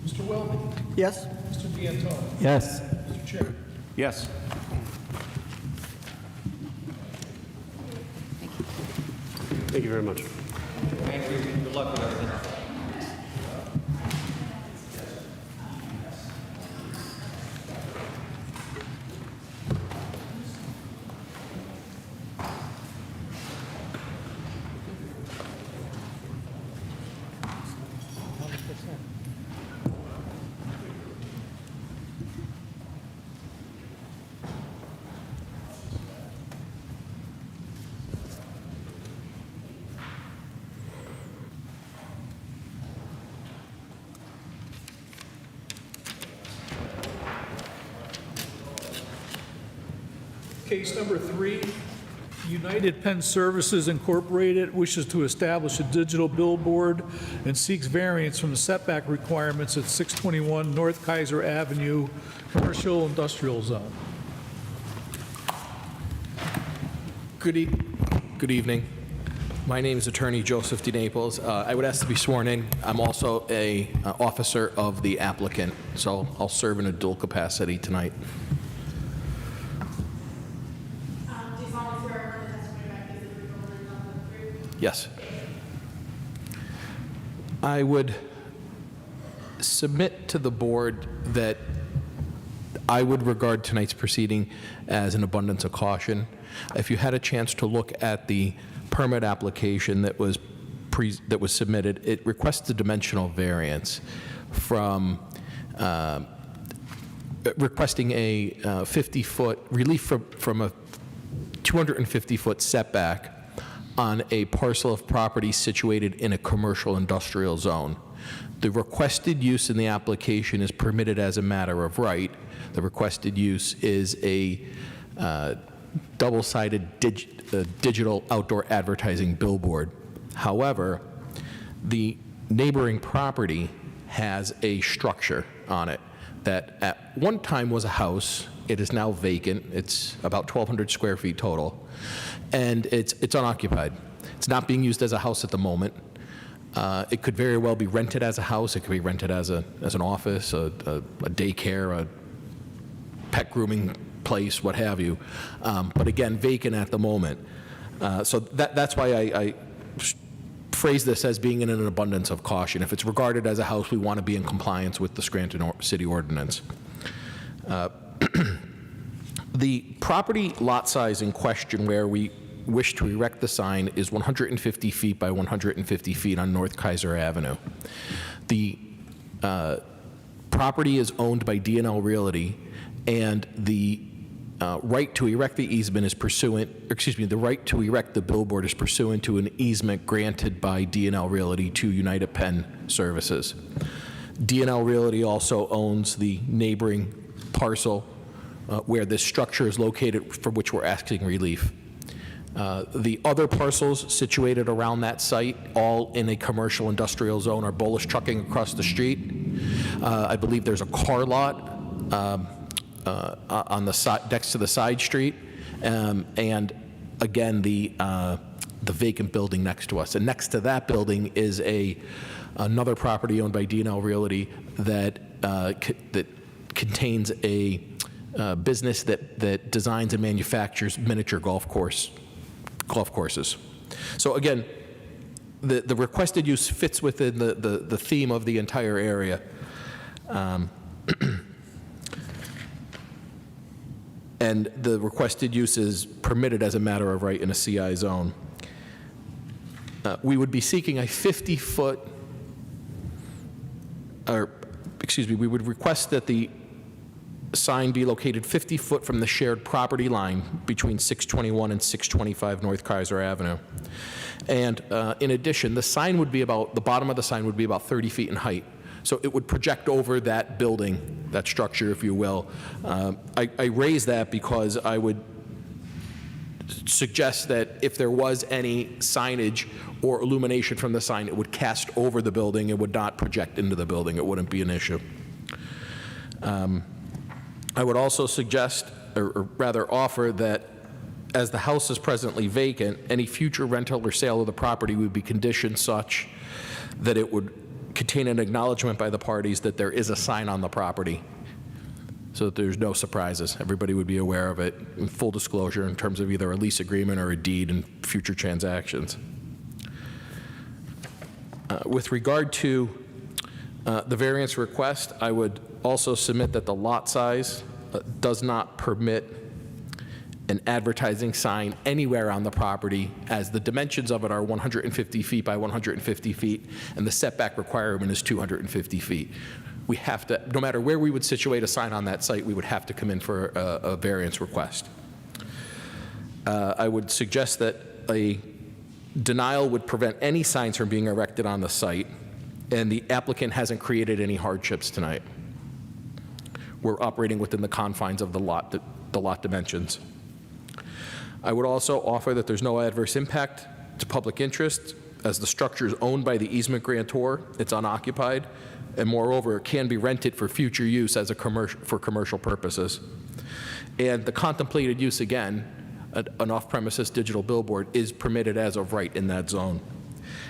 Mr. Welby? Yes? Mr. D'Antoni? Yes. Mr. Chair? Yes. Thank you very much. Good luck with everything. Case number 3, United Pen Services Incorporated wishes to establish a digital billboard and seeks variance from the setback requirements at 621 North Kaiser Avenue, Commercial Industrial Zone. Good evening. My name is Attorney Joseph D. Naples. I would ask to be sworn in. I'm also a officer of the applicant, so I'll serve in a dual capacity tonight. Do you solemnly swear or affirm the testimony you give is the truth, the whole truth, and nothing but the truth? Yes. I would submit to the board that I would regard tonight's proceeding as an abundance of caution. If you had a chance to look at the permit application that was submitted, it requests a dimensional variance from requesting a 50-foot relief from a 250-foot setback on a parcel of property situated in a commercial industrial zone. The requested use in the application is permitted as a matter of right. The requested use is a double-sided digital outdoor advertising billboard. However, the neighboring property has a structure on it that at one time was a house. It is now vacant. It's about 1,200 square feet total, and it's unoccupied. It's not being used as a house at the moment. It could very well be rented as a house. It could be rented as an office, a daycare, a pet grooming place, what have you. But again, vacant at the moment. So that's why I phrase this as being in an abundance of caution. If it's regarded as a house, we want to be in compliance with the Scranton City Ordinance. The property lot size in question where we wish to erect the sign is 150 feet by 150 feet on North Kaiser Avenue. The property is owned by D&L Realty, and the right to erect the easement is pursuant, the right to erect the billboard is pursuant to an easement granted by D&L Realty to United Pen Services. D&L Realty also owns the neighboring parcel where this structure is located, for which we're asking relief. The other parcels situated around that site, all in a commercial industrial zone, are Bolus Trucking across the street. I believe there's a car lot on the side, next to the side street, and again, the vacant building next to us. And next to that building is another property owned by D&L Realty that contains a business that designs and manufactures miniature golf courses. So again, the requested use fits within the theme of the entire area. And the requested use is permitted as a matter of right in a CI zone. We would be seeking a 50-foot, we would request that the sign be located 50 foot from the shared property line between 621 and 625 North Kaiser Avenue. And in addition, the bottom of the sign would be about 30 feet in height. So it would project over that building, that structure, if you will. I raise that because I would suggest that if there was any signage or illumination from the sign, it would cast over the building. It would not project into the building. It wouldn't be an issue. I would also suggest, or rather offer, that as the house is presently vacant, any future rental or sale of the property would be conditioned such that it would contain an acknowledgement by the parties that there is a sign on the property, so that there's no surprises. Everybody would be aware of it in full disclosure in terms of either a lease agreement or a deed in future transactions. With regard to the variance request, I would also submit that the lot size does not permit an advertising sign anywhere on the property, as the dimensions of it are 150 feet by 150 feet, and the setback requirement is 250 feet. We have to, no matter where we would situate a sign on that site, we would have to come in for a variance request. I would suggest that a denial would prevent any signs from being erected on the site, and the applicant hasn't created any hardships tonight. We're operating within the confines of the lot dimensions. I would also offer that there's no adverse impact to public interest, as the structure is owned by the easement grantor, it's unoccupied, and moreover, it can be rented for future use as for commercial purposes. And the contemplated use, again, an off-premises digital billboard, is permitted as of right in that zone.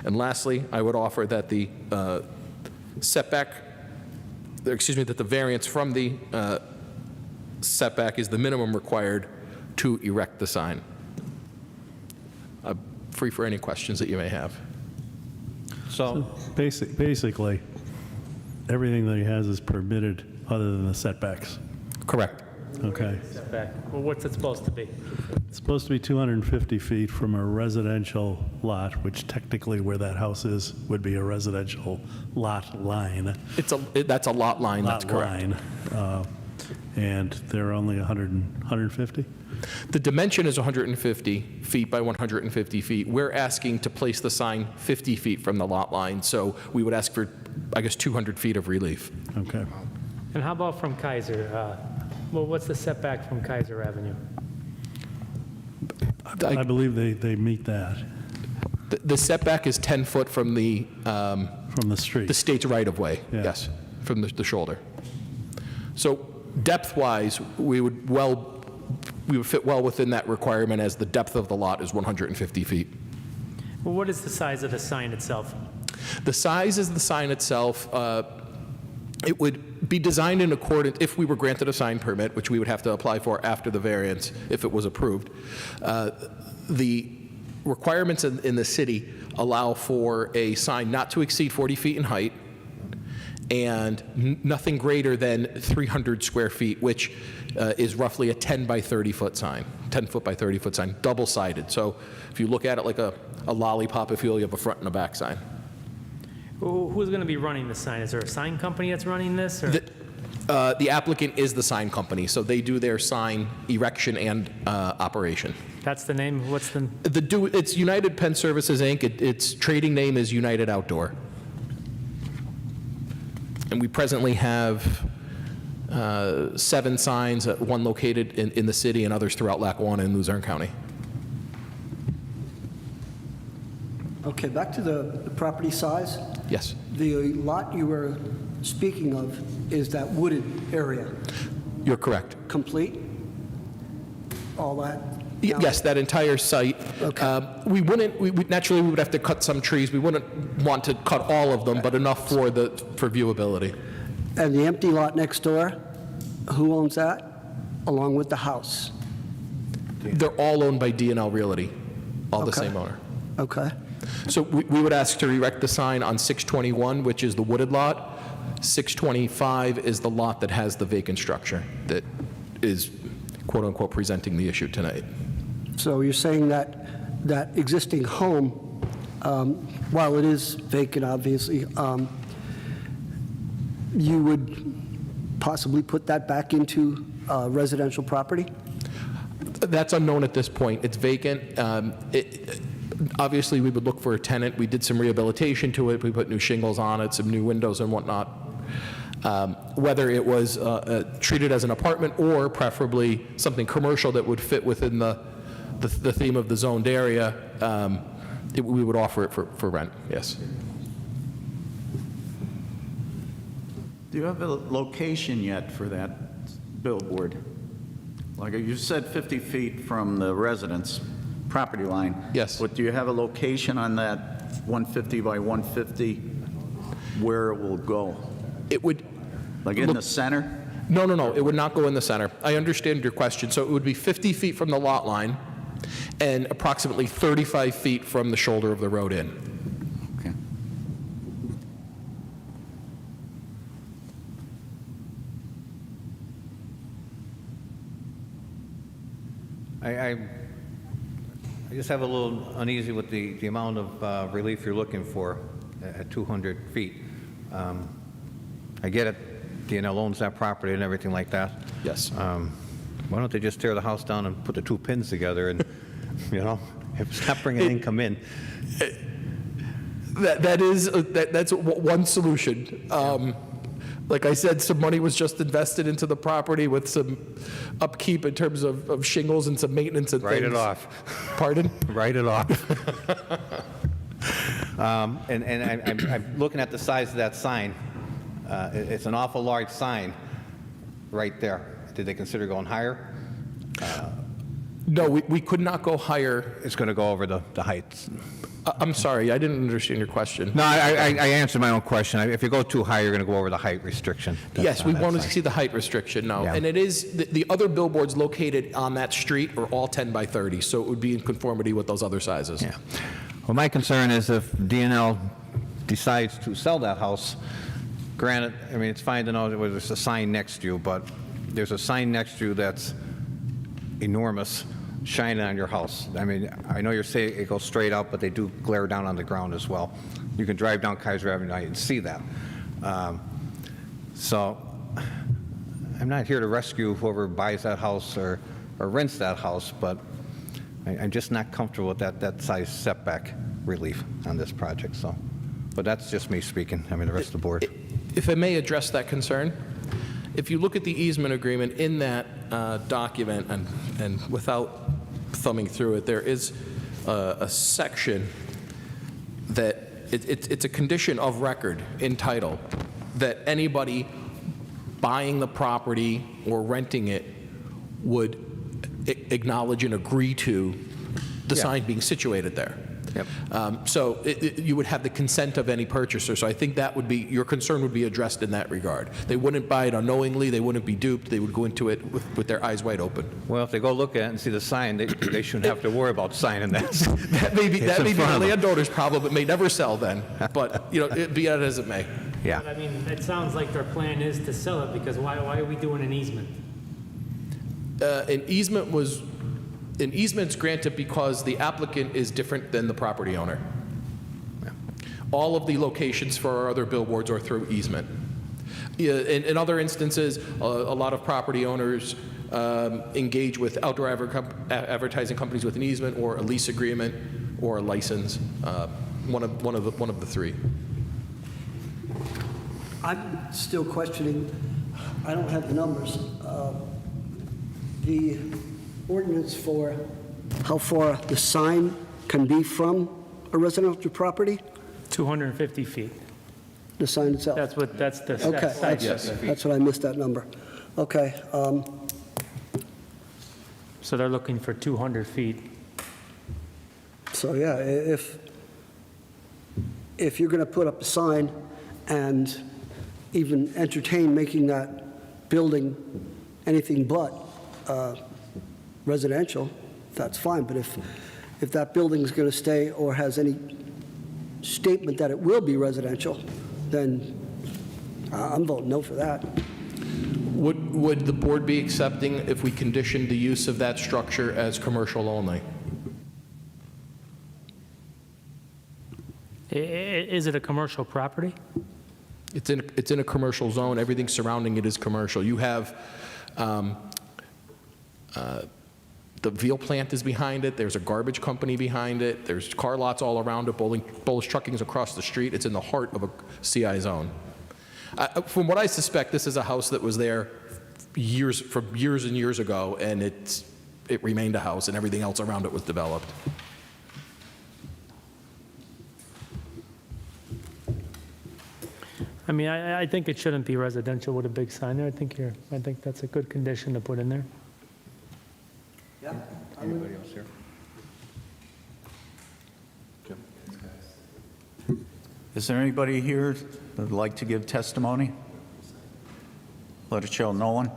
And lastly, I would offer that the that the variance from the setback is the minimum required to erect the sign. I'm free for any questions that you may have. So basically, everything that he has is permitted other than the setbacks. Correct. Okay. Setback. Well, what's it supposed to be? It's supposed to be 250 feet from a residential lot, which technically where that house is would be a residential lot line. That's a lot line, that's correct. And they're only 150? The dimension is 150 feet by 150 feet. We're asking to place the sign 50 feet from the lot line, so we would ask for, I guess, 200 feet of relief. Okay. And how about from Kaiser? Well, what's the setback from Kaiser Avenue? I believe they meet that. The setback is 10 foot from the street. The state's right-of-way, Yeah. yes, from the shoulder. So depth-wise, we would fit well within that requirement, as the depth of the lot is 150 feet. Well, what is the size of the sign itself? The size is the sign itself. It would be designed in accordance, if we were granted a sign permit, which we would have to apply for after the variance if it was approved. The requirements in the city allow for a sign not to exceed 40 feet in height and nothing greater than 300 square feet, which is roughly a 10 by 30 foot sign, 10 foot by 30 foot sign, double-sided. So if you look at it like a lollipop, if you will, you have a front and a back sign. Who's going to be running the sign? Is there a sign company that's running this? Or? The applicant is the sign company, so they do their sign erection and operation. That's the name, what's the, It's United Pen Services, Inc. Its trading name is United Outdoor. And we presently have 7 signs, one located in the city and others throughout Lackawanna and Luzerne County. Okay, back to the property size. Yes. The lot you were speaking of is that wooded area, You're correct. complete? All that? Yes, that entire site. Okay. We wouldn't, naturally, we would have to cut some trees. We wouldn't want to cut all of them, but enough for viewability. And the empty lot next door, who owns that, along with the house? They're all owned by DNL Realty, all the Okay. same owner. Okay. So we would ask to erect the sign on 621, which is the wooded lot. 625 is the lot that has the vacant structure that is, quote-unquote, presenting the issue tonight. So you're saying that that existing home, while it is vacant, obviously, you would possibly put that back into residential property? That's unknown at this point. It's vacant. Obviously, we would look for a tenant. We did some rehabilitation to it. We put new shingles on it, some new windows and whatnot. Whether it was treated as an apartment or preferably something commercial that would fit within the theme of the zoned area, we would offer it for rent, yes. Do you have a location yet for that billboard? Like you said, 50 feet from the residence property line. Yes. But do you have a location on that 150 by 150 where it will go? It would, Like in the center? no, it would not go in the center. I understand your question. So it would be 50 feet from the lot line and approximately 35 feet from the shoulder of the road in. Okay. I just have a little uneasy with the amount of relief you're looking for at 200 feet. I get it, DNL owns that property and everything like that. Yes. Why don't they just tear the house down and put the 2 pins together and, if it's not bringing income in? That's one solution. Like I said, some money was just invested into the property with some upkeep in terms of shingles and some maintenance and things. Write it off. Pardon? Write it off. And I'm looking at the size of that sign. It's an awful large sign right there. Did they consider going higher? No, we could not go higher. It's going to go over the heights. I'm sorry, I didn't understand your question. No, I answered my own question. If you go too high, you're going to go over the height restriction. Yes, we on that want to sign. see the height restriction, no. Yeah. And it is, the other billboards located on that street are all 10 by 30, so it would be in conformity with those other sizes. Yeah. Well, my concern is if DNL decides to sell that house, granted, I mean, it's fine to know that there's a sign next to you, but there's a sign next to you that's enormous, shining on your house. I mean, I know you're saying it goes straight up, but they do glare down on the ground as well. You can drive down Kaiser Avenue tonight and see that. So I'm not here to rescue whoever buys that house or rents that house, but I'm just not comfortable with that size setback relief on this project, so. But that's just me speaking. I mean, the rest of the board. If I may address that concern, if you look at the easement agreement in that document, and without thumbing through it, there is a section that, it's a condition of record in title, that anybody buying the property or renting it would acknowledge and agree to the sign being situated there. Yep. So you would have the consent of any purchaser. So I think that would be, your concern would be addressed in that regard. They wouldn't buy it unknowingly, they wouldn't be duped, they would go into it with their eyes wide open. Well, if they go look at it and see the sign, they shouldn't have to worry about signing that. That may be It's in the front of them. landowner's problem, it may never sell then, but, be that as it may. Yeah. But I mean, it sounds like their plan is to sell it, because why are we doing an easement? An easement's granted because the applicant is different than the property owner. All of the locations for our other billboards are through easement. Yeah, in other instances, a lot of property owners engage with outdoor advertising companies with an easement or a lease agreement or a license, one of the three. I'm still questioning, I don't have the numbers, the ordinance for how far the sign can be from a residential property, 250 feet. the sign itself. That's the Okay, site. that's what I missed, that number. Okay, So they're looking for 200 feet. so yeah, if you're going to put up a sign and even entertain making that building anything but residential, that's fine, but if that building's going to stay or has any statement that it will be residential, then I'm voting no for that. Would the board be accepting if we conditioned the use of that structure as commercial only? Is it a commercial property? It's in a commercial zone. Everything surrounding it is commercial. You have the veal plant is behind it. There's a garbage company behind it. There's car lots all around it. Bowles Trucking is across the street. It's in the heart of a CI zone. From what I suspect, this is a house that was there years and years ago, and it remained a house, and everything else around it was developed. I mean, I think it shouldn't be residential with a big sign there. I think that's a good condition to put in there. Yeah. Anybody else here? Is there anybody here that would like to give testimony? Let it show no one.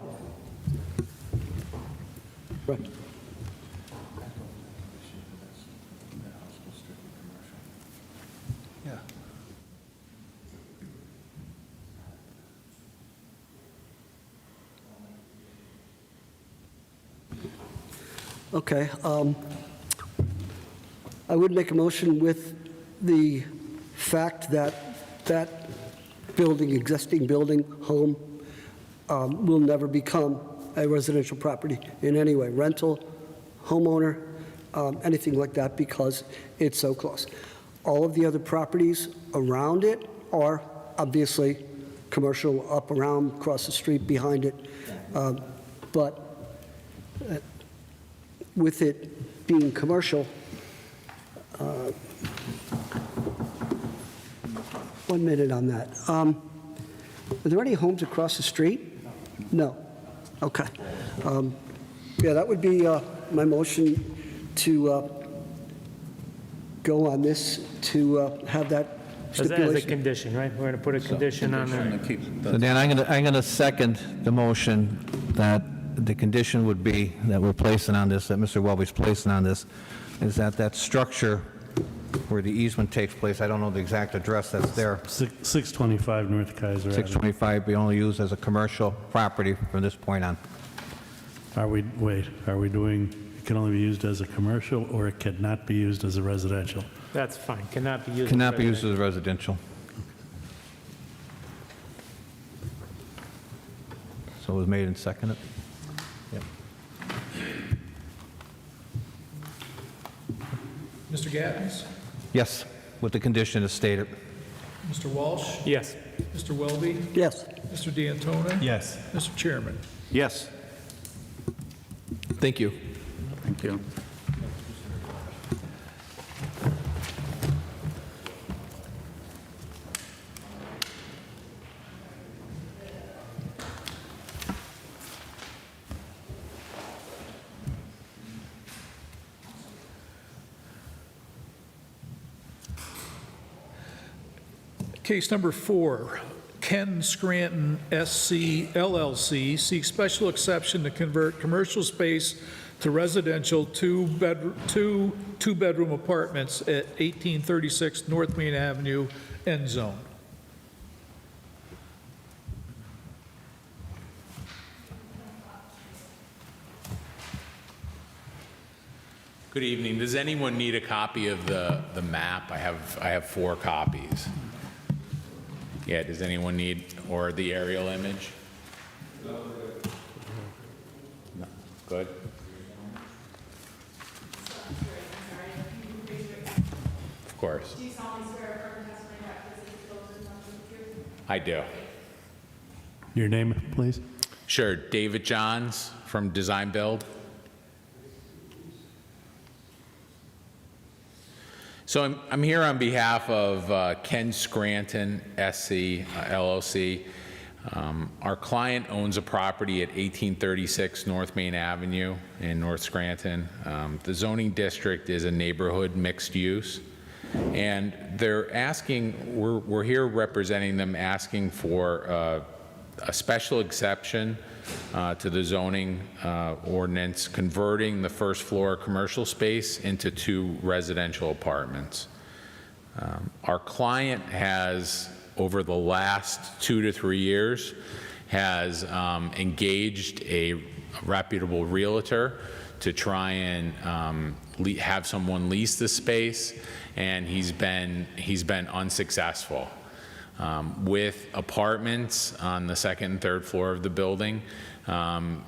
Right. Yeah. Okay. I would make a motion with the fact that that building, existing building, home, will never become a residential property in any way, rental, homeowner, anything like that, because it's so close. All of the other properties around it are obviously commercial, up, around, across the street, behind it. But with it being commercial, 1 minute on that. Are there any homes across the street? No. Okay. Yeah, that would be my motion to go on this, to have that As a stipulation. condition, right? We're going to put a condition on there. So Dan, I'm going to second the motion that the condition would be that we're placing on this, that Mr. Welby's placing on this, is that that structure where the easement takes place, I don't know the exact address that's there, 625 North Kaiser Avenue. 625, be only used as a commercial property from this point on. Are we doing, it can only be used as a commercial, or it cannot be used as a residential? That's fine. Cannot be used. Cannot be used as residential. So it was made and seconded? Yep. Mr. Gattens? Yes, with the condition as stated. Mr. Walsh? Yes. Mr. Welby? Yes. Mr. D'Antona? Yes. Mr. Chairman? Yes. Thank you. Thank you. Case number 4, Ken Scranton SC LLC seeks special exception to convert commercial space to residential two-bedroom apartments at 1836 North Main Avenue, end zone. Good evening. Does anyone need a copy of the map? I have 4 copies. Yeah, does anyone need, or the aerial image? No. Good. Of course. Do you solemnly swear or affirm the testimony you have to disclose is nothing but the truth? I do. Your name, please? Sure, David Johns from Design Build. So I'm here on behalf of Ken Scranton, SC, LLC. Our client owns a property at 1836 North Main Avenue in North Scranton. The zoning district is a neighborhood mixed use. And they're asking, we're here representing them, asking for a special exception to the zoning ordinance, converting the first floor commercial space into 2 residential apartments. Our client has, over the last 2 to 3 years, has engaged a reputable realtor to try and have someone lease the space, and he's been unsuccessful. With apartments on the second and third floor of the building,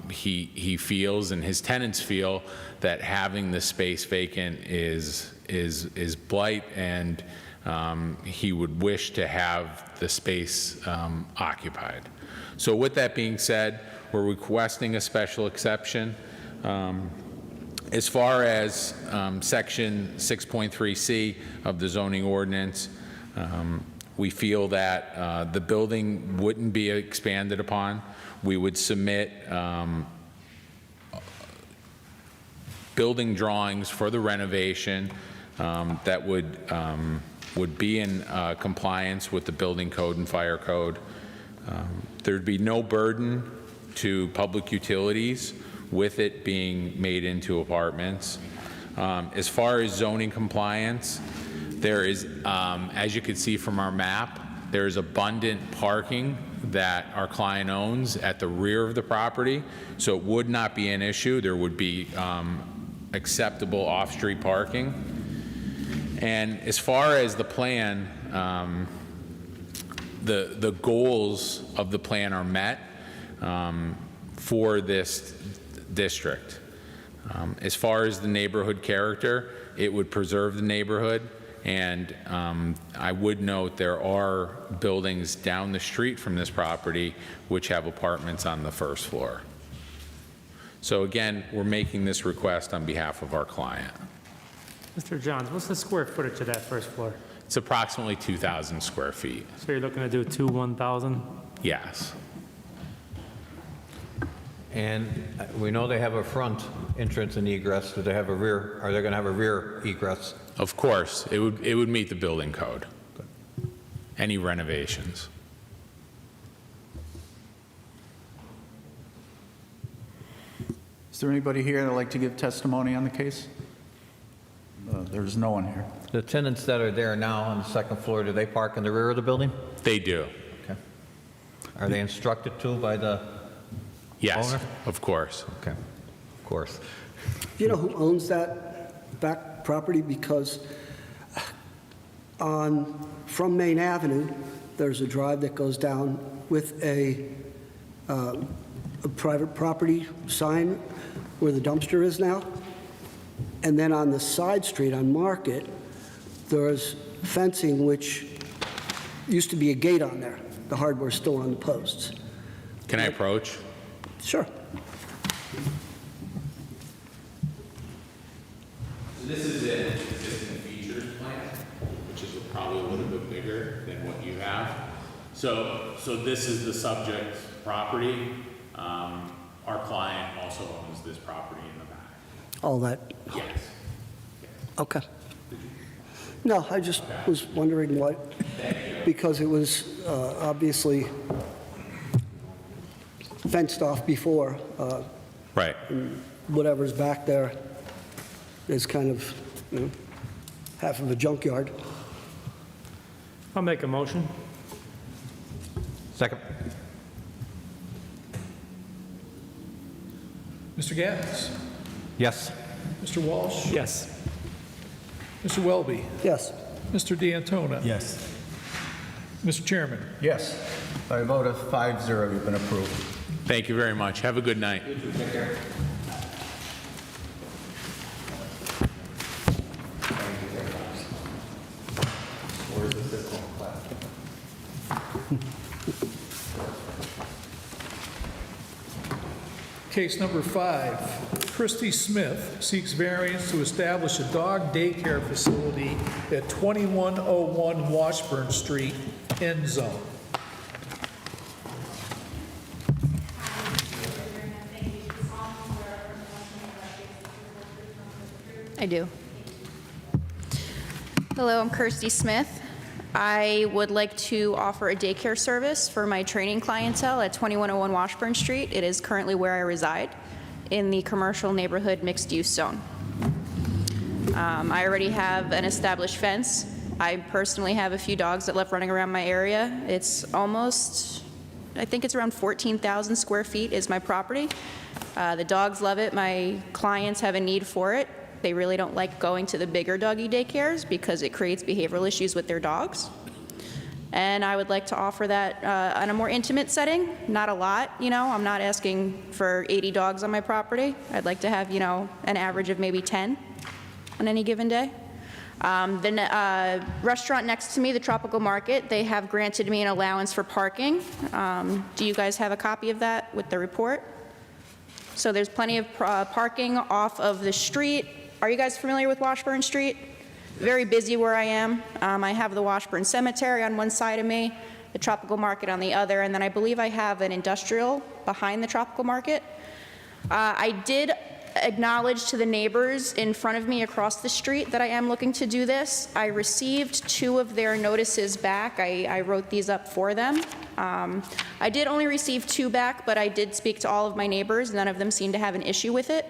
he feels, and his tenants feel, that having the space vacant is blight, and he would wish to have the space occupied. So with that being said, we're requesting a special exception. As far as section 6.3C of the zoning ordinance, we feel that the building wouldn't be expanded upon. We would submit building drawings for the renovation that would be in compliance with the building code and fire code. There'd be no burden to public utilities with it being made into apartments. As far as zoning compliance, there is, as you can see from our map, there is abundant parking that our client owns at the rear of the property, so it would not be an issue. There would be acceptable off-street parking. And as far as the plan, the goals of the plan are met for this district. As far as the neighborhood character, it would preserve the neighborhood. And I would note there are buildings down the street from this property which have apartments on the first floor. So again, we're making this request on behalf of our client. Mr. Johns, what's the square footage of that first floor? It's approximately 2,000 square feet. So you're looking to do 2 1,000? Yes. And we know they have a front entrance and egress. Do they have a rear? Are they going to have a rear egress? Of course, it would meet the building code. Any renovations. Is there anybody here that'd like to give testimony on the case? There's no one here. The tenants that are there now on the second floor, do they park in the rear of the building? They do. Okay. Are they instructed to by the Yes, owner? of course. Okay, of course. Do you know who owns that back property? Because from Main Avenue, there's a drive that goes down with a private property sign where the dumpster is now. And then on the side street on Market, there's fencing which used to be a gate on there. The hardware's still on the posts. Can I approach? Sure. So this is an existing features plan, which is probably a little bit bigger than what you have. So this is the subject property. Our client also owns this property in the back. All that. Yes. Okay. No, I just was wondering what, because it was obviously fenced off before. Right. Whatever's back there is kind of, half of a junkyard. I'll make a motion. Second. Mr. Gaddis? Yes. Mr. Walsh? Yes. Mr. Welby? Yes. Mr. D'Antona? Yes. Mr. Chairman. Yes. By a vote of 5-0, you've been approved. Thank you very much. Have a good night. Case number 5, Christy Smith seeks variance to establish a dog daycare facility at 2101 Washburn Street, end zone. I do. Hello, I'm Kirsty Smith. I would like to offer a daycare service for my training clientele at 2101 Washburn Street. It is currently where I reside, in the commercial neighborhood mixed-use zone. I already have an established fence. I personally have a few dogs that love running around my area. It's almost, I think it's around 14,000 square feet is my property. The dogs love it. My clients have a need for it. They really don't like going to the bigger doggy daycares because it creates behavioral issues with their dogs. And I would like to offer that on a more intimate setting, not a lot, you know. I'm not asking for 80 dogs on my property. I'd like to have, you know, an average of maybe 10 on any given day. The restaurant next to me, the Tropical Market, they have granted me an allowance for parking. Do you guys have a copy of that with the report? So there's plenty of parking off of the street. Are you guys familiar with Washburn Street? Very busy where I am. I have the Washburn Cemetery on one side of me, the Tropical Market on the other, and then I believe I have an industrial behind the Tropical Market. I did acknowledge to the neighbors in front of me across the street that I am looking to do this. I received 2 of their notices back. I wrote these up for them. I did only receive 2 back, but I did speak to all of my neighbors. None of them seemed to have an issue with it.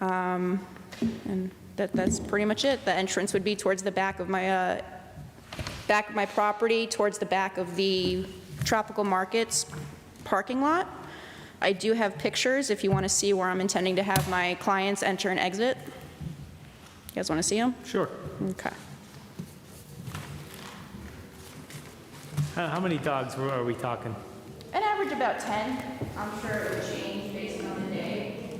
And that's pretty much it. The entrance would be towards the back of my property, towards the back of the Tropical Markets parking lot. I do have pictures if you want to see where I'm intending to have my clients enter and exit. You guys want to see them? Sure. Okay. How many dogs are we talking? An average about 10. I'm sure it would change based on the day.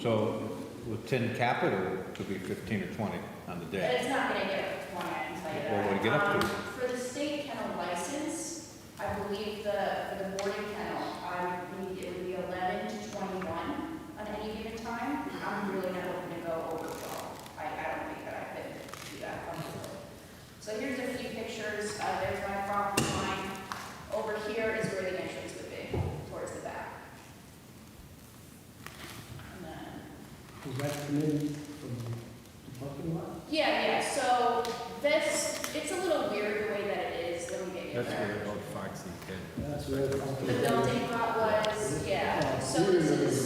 So with 10 cap it, or it could be 15 or 20 on the But day? it's not going to get up to 20, I can tell you that. What would it get up to? For the state kennel license, I believe for the boarding kennel, I believe it would be 11 to 21 on any given time. I'm really not looking to go over 12. I don't think that I could do that comfortably. So here's a few pictures. There's my property line. Over here is where the entrance would be, towards the back. And then Does that come in from the parking lot? yeah, so this, it's a little weird the way that it is. Let me get you there. Foxy kid. That's where the parking The building lot was, yeah, so this is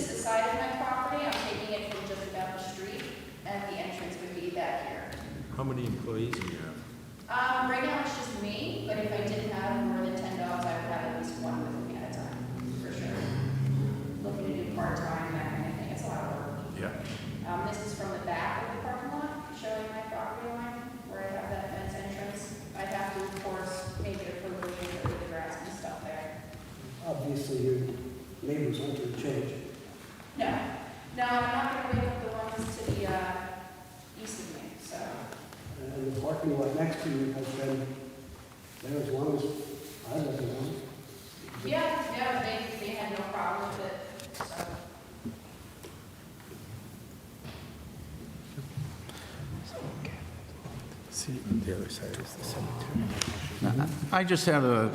the side of my property. I'm taking it from just about the street, and the entrance would be back here. How many employees do you have? Right now it's just me, but if I did have more than 10 dogs, I would have at least one with me at a time, for sure. Looking to do part-time, that kind of thing. It's a lot of work. Yeah. This is from the back of the parking lot, showing my property line, where I have that fence entrance. I'd have to, of course, make it a pavilion with the grass and stuff there. Obviously, your neighbors aren't going to change. No, I'm not going to wake up the ones to the east of me, so. And the parking lot next to you has been there as long as I've ever known. Yeah, they had no problem with it, so. The other side is the cemetery. I just have a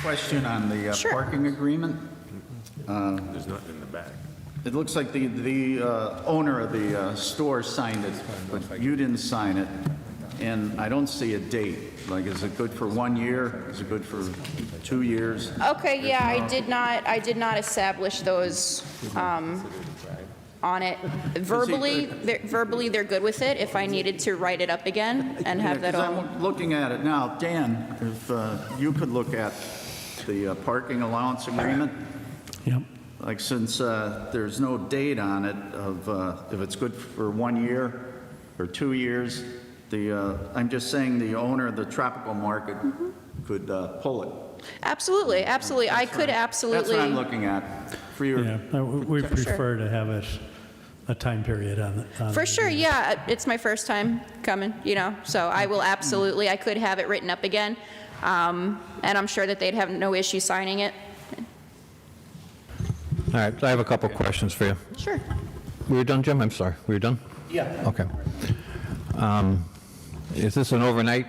question on the Sure. parking agreement. There's nothing in the back. It looks like the owner of the store signed it, but you didn't sign it, and I don't see a date. Like, is it good for 1 year? Is it good for 2 years? Okay, yeah, I did not establish those on it. Verbally, they're good with it if I needed to write it up again and have that all. I'm looking at it now. Dan, if you could look at the parking allowance agreement. Yep. Like, since there's no date on it of if it's good for 1 year or 2 years, I'm just saying the owner of the Tropical Market could pull it. Absolutely, absolutely. I could absolutely. That's what I'm looking at for your. Yeah, we prefer to have it a time period on it. For sure, yeah. It's my first time coming, so I will absolutely, I could have it written up again. And I'm sure that they'd have no issue signing it. All right, so I have a couple questions for you. Sure. Were you done, Jim? I'm sorry. Were you done? Yeah. Okay. Is this an overnight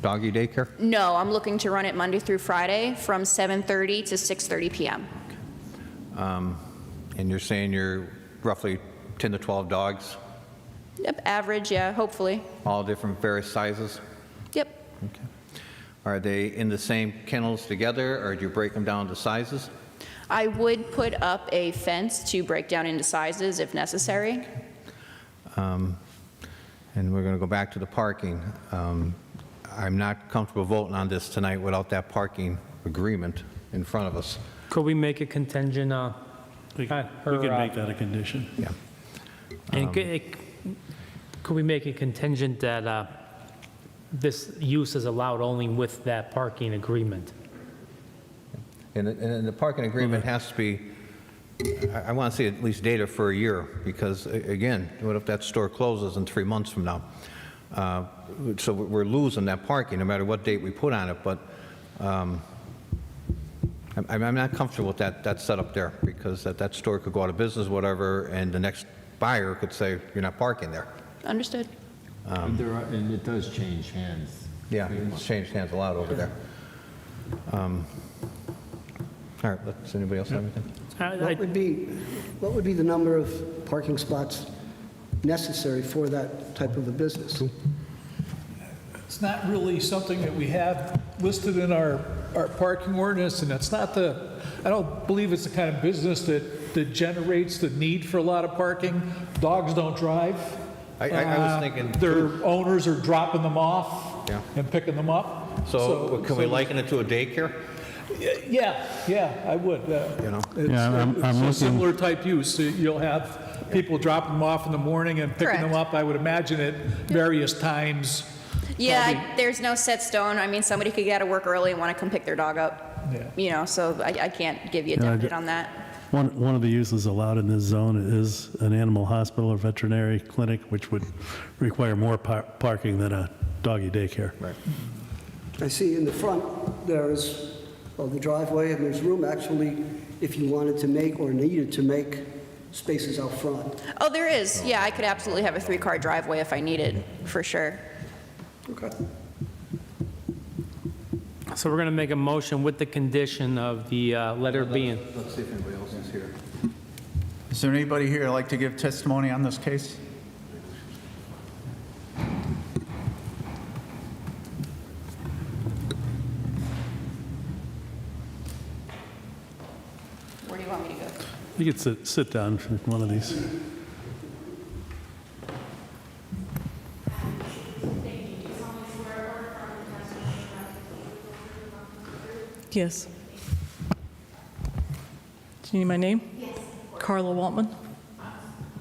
doggy daycare? No, I'm looking to run it Monday through Friday from 7:30 to 6:30 p.m. And you're saying you're roughly 10 to 12 dogs, Yep, average, yeah, hopefully. all different various sizes? Yep. Okay. Are they in the same kennels together, or do you break them down to sizes? I would put up a fence to break down into sizes if necessary. And we're going to go back to the parking. I'm not comfortable voting on this tonight without that parking agreement in front of us. Could we make a contingent We can make that a condition. Yeah. And could we make a contingent that this use is allowed only with that parking agreement? And the parking agreement has to be, I want to see at least data for a year, because, again, what if that store closes in 3 months from now? So we're losing that parking, no matter what date we put on it, but I'm not comfortable with that setup there, because that store could go out of business, whatever, and the next buyer could say, you're not parking there. Understood. And it does change hands. Yeah, it's changed hands a lot over there. All right, does anybody else have anything? What would be the number of parking spots necessary for that type of a business? It's not really something that we have listed in our parking ordinance, and it's not I don't believe it's the kind of business that generates the need for a lot of parking. Dogs don't drive. I was thinking... Their owners are dropping them off Yeah. and picking them up. So can we liken it to a daycare? Yeah, I would. It's I'm a looking- similar type use. You'll have people dropping them off in the morning and picking them Correct. up, I would imagine, at various times. Yeah, there's no set stone. I mean, somebody could get out of work early and want to come pick their dog up. Yeah. So I can't give you a definite on that. One of the uses allowed in this zone is an animal hospital or veterinary clinic, which would require more parking than a doggy daycare. Right. I see in the front, there's the driveway, and there's room actually, if you wanted to make or needed to make spaces out front. Oh, there is. Yeah, I could absolutely have a 3-car driveway if I needed, for sure. Okay. So we're going to make a motion with the condition of the letter being. Let's see if anybody else is here. Is there anybody here who'd like to give testimony on this case? Where do you want me to go? You could sit down for one of these. Yes. Do you need my name? Yes. Carla Waltman?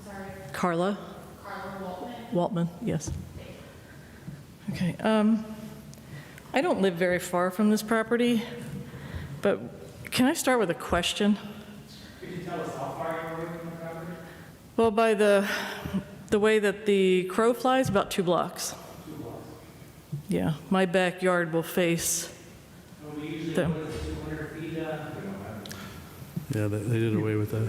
Sorry. Carla? Carla Waltman. Waltman, yes. Okay. I don't live very far from this property, but can I start with a question? Could you tell us how far you're away from the property? Well, by the way that the crow flies, about 2 blocks. 2 blocks. Yeah, my backyard will face We usually the... put it 200 feet. Yeah, they did away with that.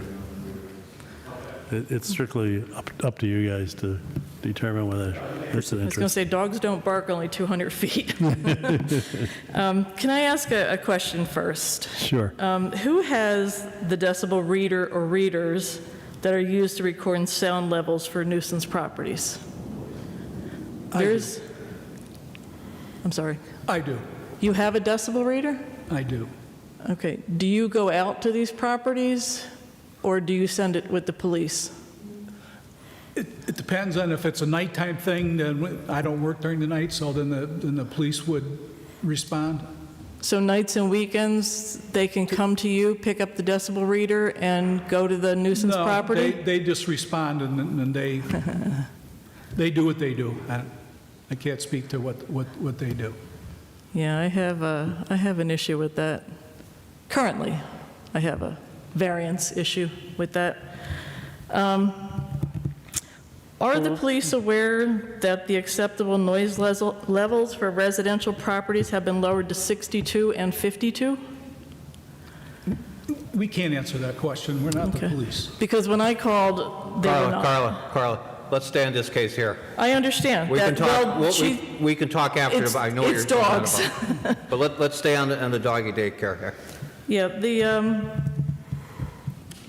It's strictly up to you guys to determine whether it's an I was going to interest. say, dogs don't bark only 200 feet. Can I ask a question first? Sure. Who has the decibel reader or readers that are used to record sound levels for nuisance properties? I'm sorry. I do. You have a decibel reader? I do. Okay. Do you go out to these properties, or do you send it with the police? It depends on if it's a nighttime thing, then I don't work during the night, so then the police would respond. So nights and weekends, they can come to you, pick up the decibel reader, and go to the nuisance property? They just respond, and they do what they do. I can't speak to what they do. Yeah, I have an issue with that. Currently, I have a variance issue with that. Are the police aware that the acceptable noise levels for residential properties have been lowered to 62 and 52? We can't answer that question. We're not the police. Because when I called, they were not. Carla, let's stay on this case here. I understand. We can that- talk, well, we can talk after, It's- but I know what you're it's talking dogs. about. But let's stay on the doggy daycare here. Yeah,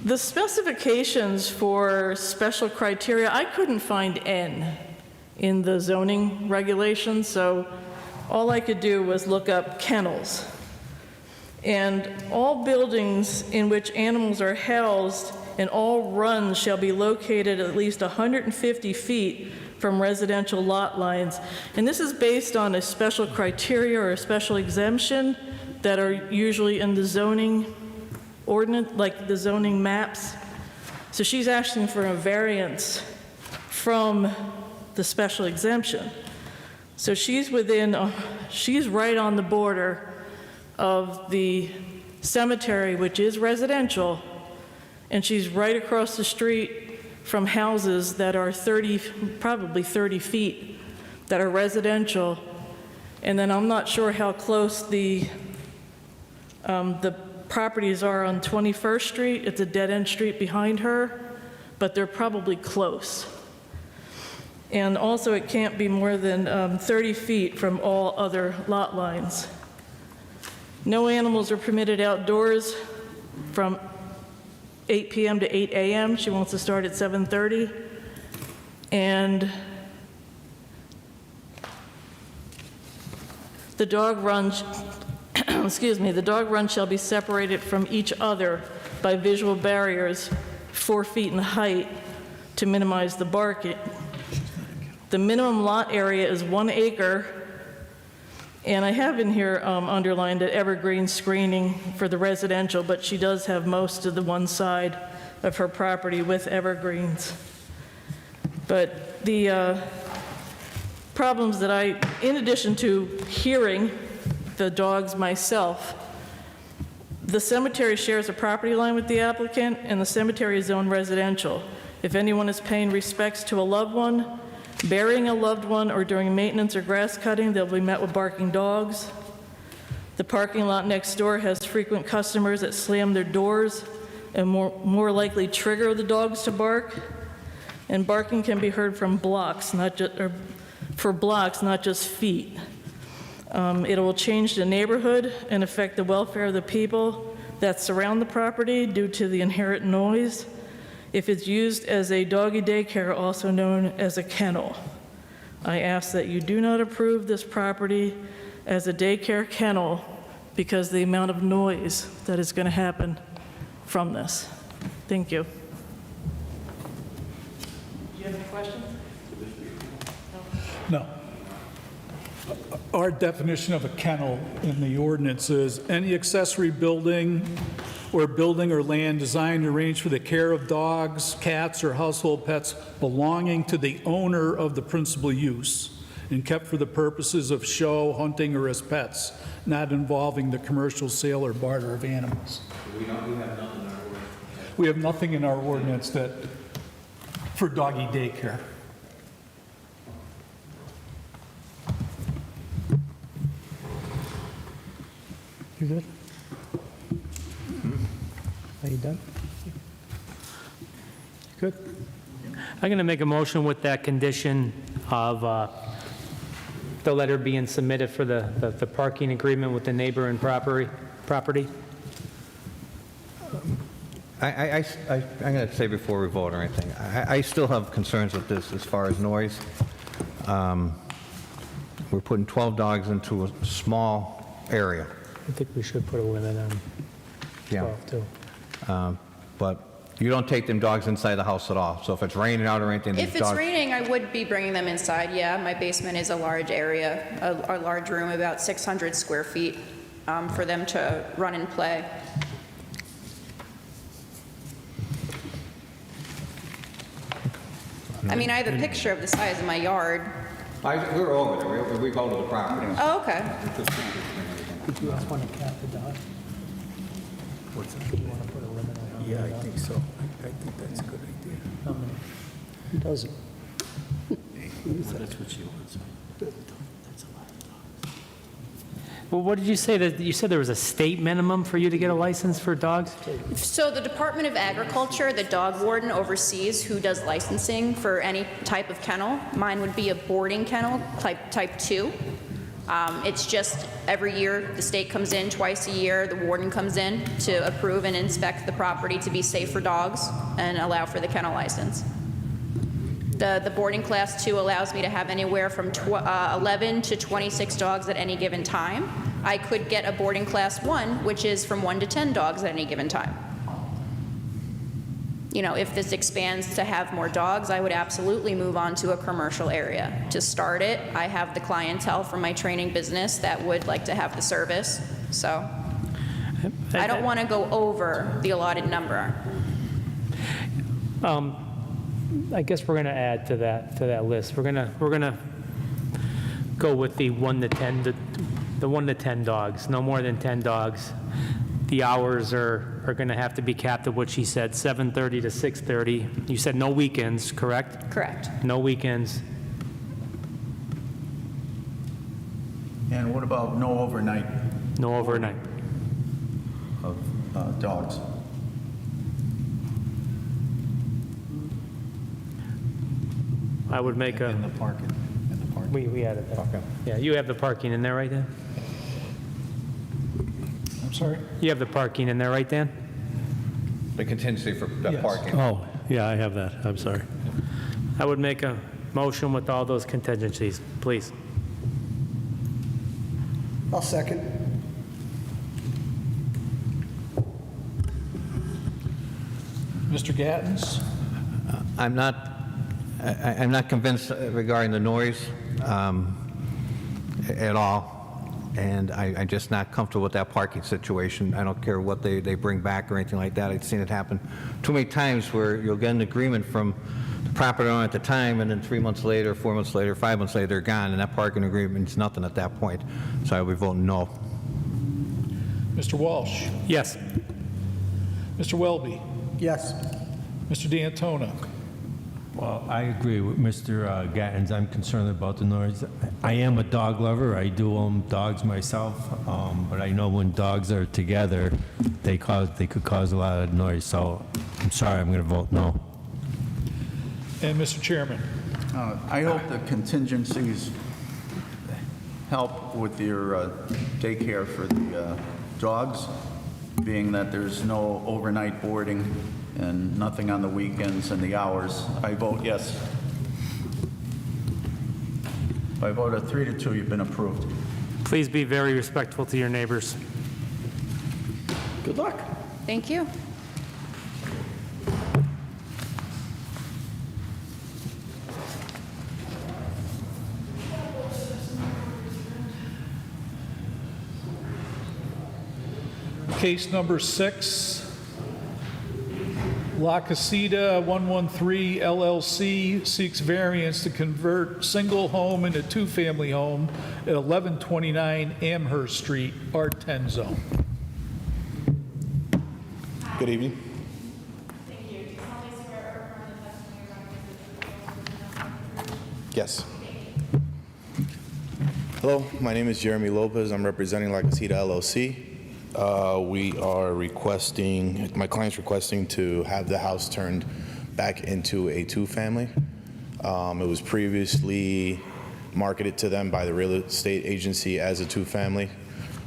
the specifications for special criteria, I couldn't find N in the zoning regulations, so all I could do was look up kennels. And all buildings in which animals are housed and all runs shall be located at least 150 feet from residential lot lines. And this is based on a special criteria or a special exemption that are usually in the zoning ordinance, like the zoning maps. So she's asking for a variance from the special exemption. So she's she's right on the border of the cemetery, which is residential, and she's right across the street from houses that are probably 30 feet, that are residential. And then I'm not sure how close the properties are on 21st Street. It's a dead-end street behind her, but they're probably close. And also, it can't be more than 30 feet from all other lot lines. No animals are permitted outdoors from 8 p.m. to 8 a.m. She wants to start at 7:30. And the dog run, the dog run shall be separated from each other by visual barriers 4 feet in height to minimize the barking. The minimum lot area is 1 acre. And I have in here underlined an evergreen screening for the residential, but she does have most of the one side of her property with evergreens. But the problems that in addition to hearing the dogs myself, the cemetery shares a property line with the applicant, and the cemetery is zoned residential. If anyone is paying respects to a loved one, burying a loved one, or during maintenance or grass cutting, they'll be met with barking dogs. The parking lot next door has frequent customers that slam their doors and more likely trigger the dogs to bark. And barking can be heard from blocks, not just feet. It will change the neighborhood and affect the welfare of the people that surround the property due to the inherent noise. If it's used as a doggy daycare, also known as a kennel. I ask that you do not approve this property as a daycare kennel because the amount of noise that is going to happen from this. Thank you. Do you have any questions? No. Our definition of a kennel in the ordinance is any accessory building or land designed and arranged for the care of dogs, cats, or household pets belonging to the owner of the principal use and kept for the purposes of show, hunting, or as pets, not involving the commercial sale or barter of animals. We have nothing in our ordinance that for doggy daycare. You good? Are you done? Good. I'm going to make a motion with that condition of the letter being submitted for the parking agreement with the neighbor and property. I'm going to say before we vote or anything, I still have concerns with this as far as noise. We're putting 12 dogs into a small area. I think we should put a limit on 12, too. But you don't take them dogs inside the house at all. So if it's raining out or anything, If it's raining, I would be bringing them inside, yeah. My basement is a large area, a large room, about 600 square feet, for them to run and play. I mean, I have a picture of the size of my yard. We're over there. We go to the property. Oh, okay. Did you want to cap the dog? What's that? Do you want to put a limit on how many dogs? think so. I think that's a good idea. How many? Who doesn't? That's what she wants. Well, what did you say, that you said there was a state minimum for you to get a license for dogs? So the Department of Agriculture, the dog warden, oversees who does licensing for any type of kennel. Mine would be a boarding kennel, type 2. It's just every year, the state comes in twice a year, the warden comes in to approve and inspect the property to be safe for dogs and allow for the kennel license. The boarding class 2 allows me to have anywhere from 11 to 26 dogs at any given time. I could get a boarding class 1, which is from 1 to 10 dogs at any given time. You know, if this expands to have more dogs, I would absolutely move on to a commercial area. To start it, I have the clientele from my training business that would like to have the service, so I don't want to go over the allotted number. I guess we're going to add to that list. We're going to go with the 1 to 10, the 1 to 10 dogs, no more than 10 dogs. The hours are going to have to be capped at what she said, 7:30 to 6:30. You said no weekends, correct? Correct. No weekends. And what about no overnight No overnight. of dogs? I would make a... In the parking. We added that. Okay. Yeah, you have the parking in there, right, Dan? I'm sorry? You have the parking in there, right, Dan? The contingency for the Yes. parking. Oh, yeah, I have that. I'm sorry. I would make a motion with all those contingencies, please. I'll second. Mr. Gattens? I'm not convinced regarding the noise at all, and I'm just not comfortable with that parking situation. I don't care what they bring back or anything like that. I've seen it happen too many times where you'll get an agreement from the property owner at the time, and then 3 months later, 4 months later, 5 months later, they're gone, and that parking agreement means nothing at that point. So I will be voting no. Mr. Walsh? Yes. Mr. Welby? Yes. Mr. D'Antona? Well, I agree with Mr. Gattens. I'm concerned about the noise. I am a dog lover. I do own dogs myself, but I know when dogs are together, they could cause a lot of noise. So I'm sorry, I'm going to vote no. And Mr. Chairman? I hope the contingencies help with your daycare for the dogs, being that there's no overnight boarding and nothing on the weekends and the hours. I vote yes. By a vote of 3-2, you've been approved. Please be very respectful to your neighbors. Good luck. Thank you. Case number 6, La Casita 113 LLC seeks variance to convert single home into two-family home at 1129 Amherst Street, R10 zone. Good evening. Thank you. Do you solemnly swear or affirm the testimony you're about to give is the truth, the whole truth, and Yes. Hello, my name is Jeremy Lopez. I'm representing La Casita LLC. We are requesting, my client's requesting to have the house turned back into a two-family. It was previously marketed to them by the real estate agency as a two-family,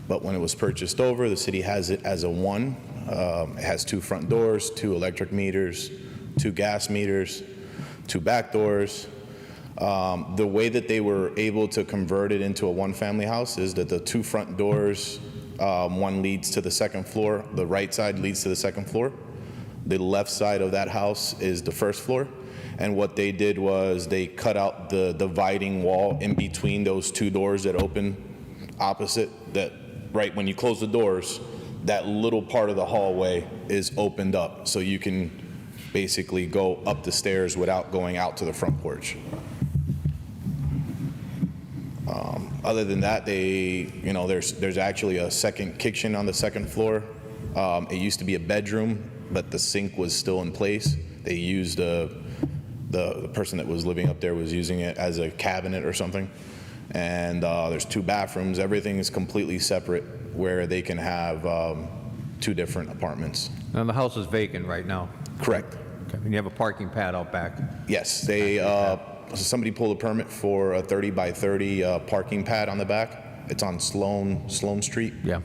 but when it was purchased over, the city has it as a one. It has 2 front doors, 2 electric meters, 2 gas meters, 2 back doors. The way that they were able to convert it into a one-family house is that the 2 front doors, one leads to the second floor, the right side leads to the second floor. The left side of that house is the first floor. And what they did was they cut out the dividing wall in between those 2 doors that open opposite, that right when you close the doors, that little part of the hallway is opened up. So you can basically go up the stairs without going out to the front porch. Other than that, there's actually a second kitchen on the second floor. It used to be a bedroom, but the sink was still in place. They used the person that was living up there was using it as a cabinet or something. And there's 2 bathrooms. Everything is completely separate where they can have 2 different apartments. And the house is vacant right now? Correct. Okay. And you have a parking pad out back? Yes, somebody pulled a permit for a 30 by 30 parking pad on the back. It's on Sloan Street. Yeah.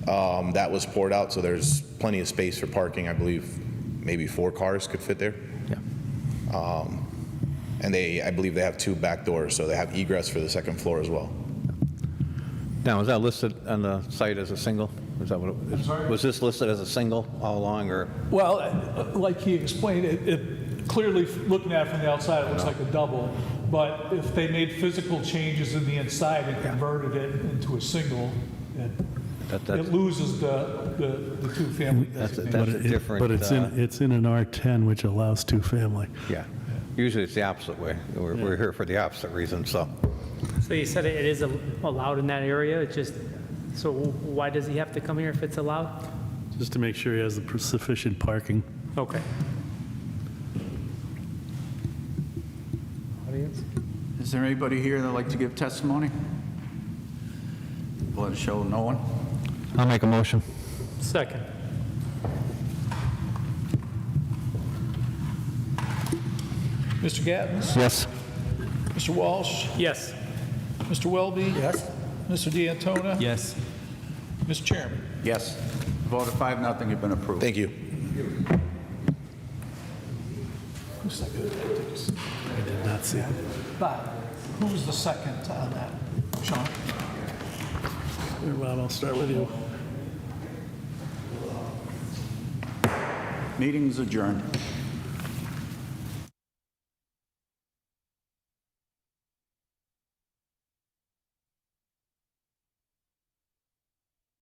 That was poured out, so there's plenty of space for parking. I believe maybe 4 cars could fit there. Yeah. And I believe they have 2 back doors, so they have egress for the second floor as well. Now, is that listed on the site as a single? Is that what was this listed as a single all along, or? Well, like he explained, it clearly, looking at it from the outside, it looks like a double. But if they made physical changes in the inside and converted it into a single, it loses the 2-family designation. That's a different. But it's in an R10, which allows 2-family. Yeah. Usually it's the opposite way. We're here for the opposite reason, so. So you said it is allowed in that area, it's just, so why does he have to come here if it's allowed? Just to make sure he has the sufficient parking. Okay. Audience? Is there anybody here that'd like to give testimony? Let it show no one. I'll make a motion. Second. Mr. Gattens? Yes. Mr. Walsh? Yes. Mr. Welby? Yes. Mr. D'Antona? Yes. Mr. Chairman? Yes. Vote of 5-0, you've been approved. Thank you. Who's second? I did not see it. Bob, who was the second on that? Sean? Well, I'll start with you. Meeting's adjourned.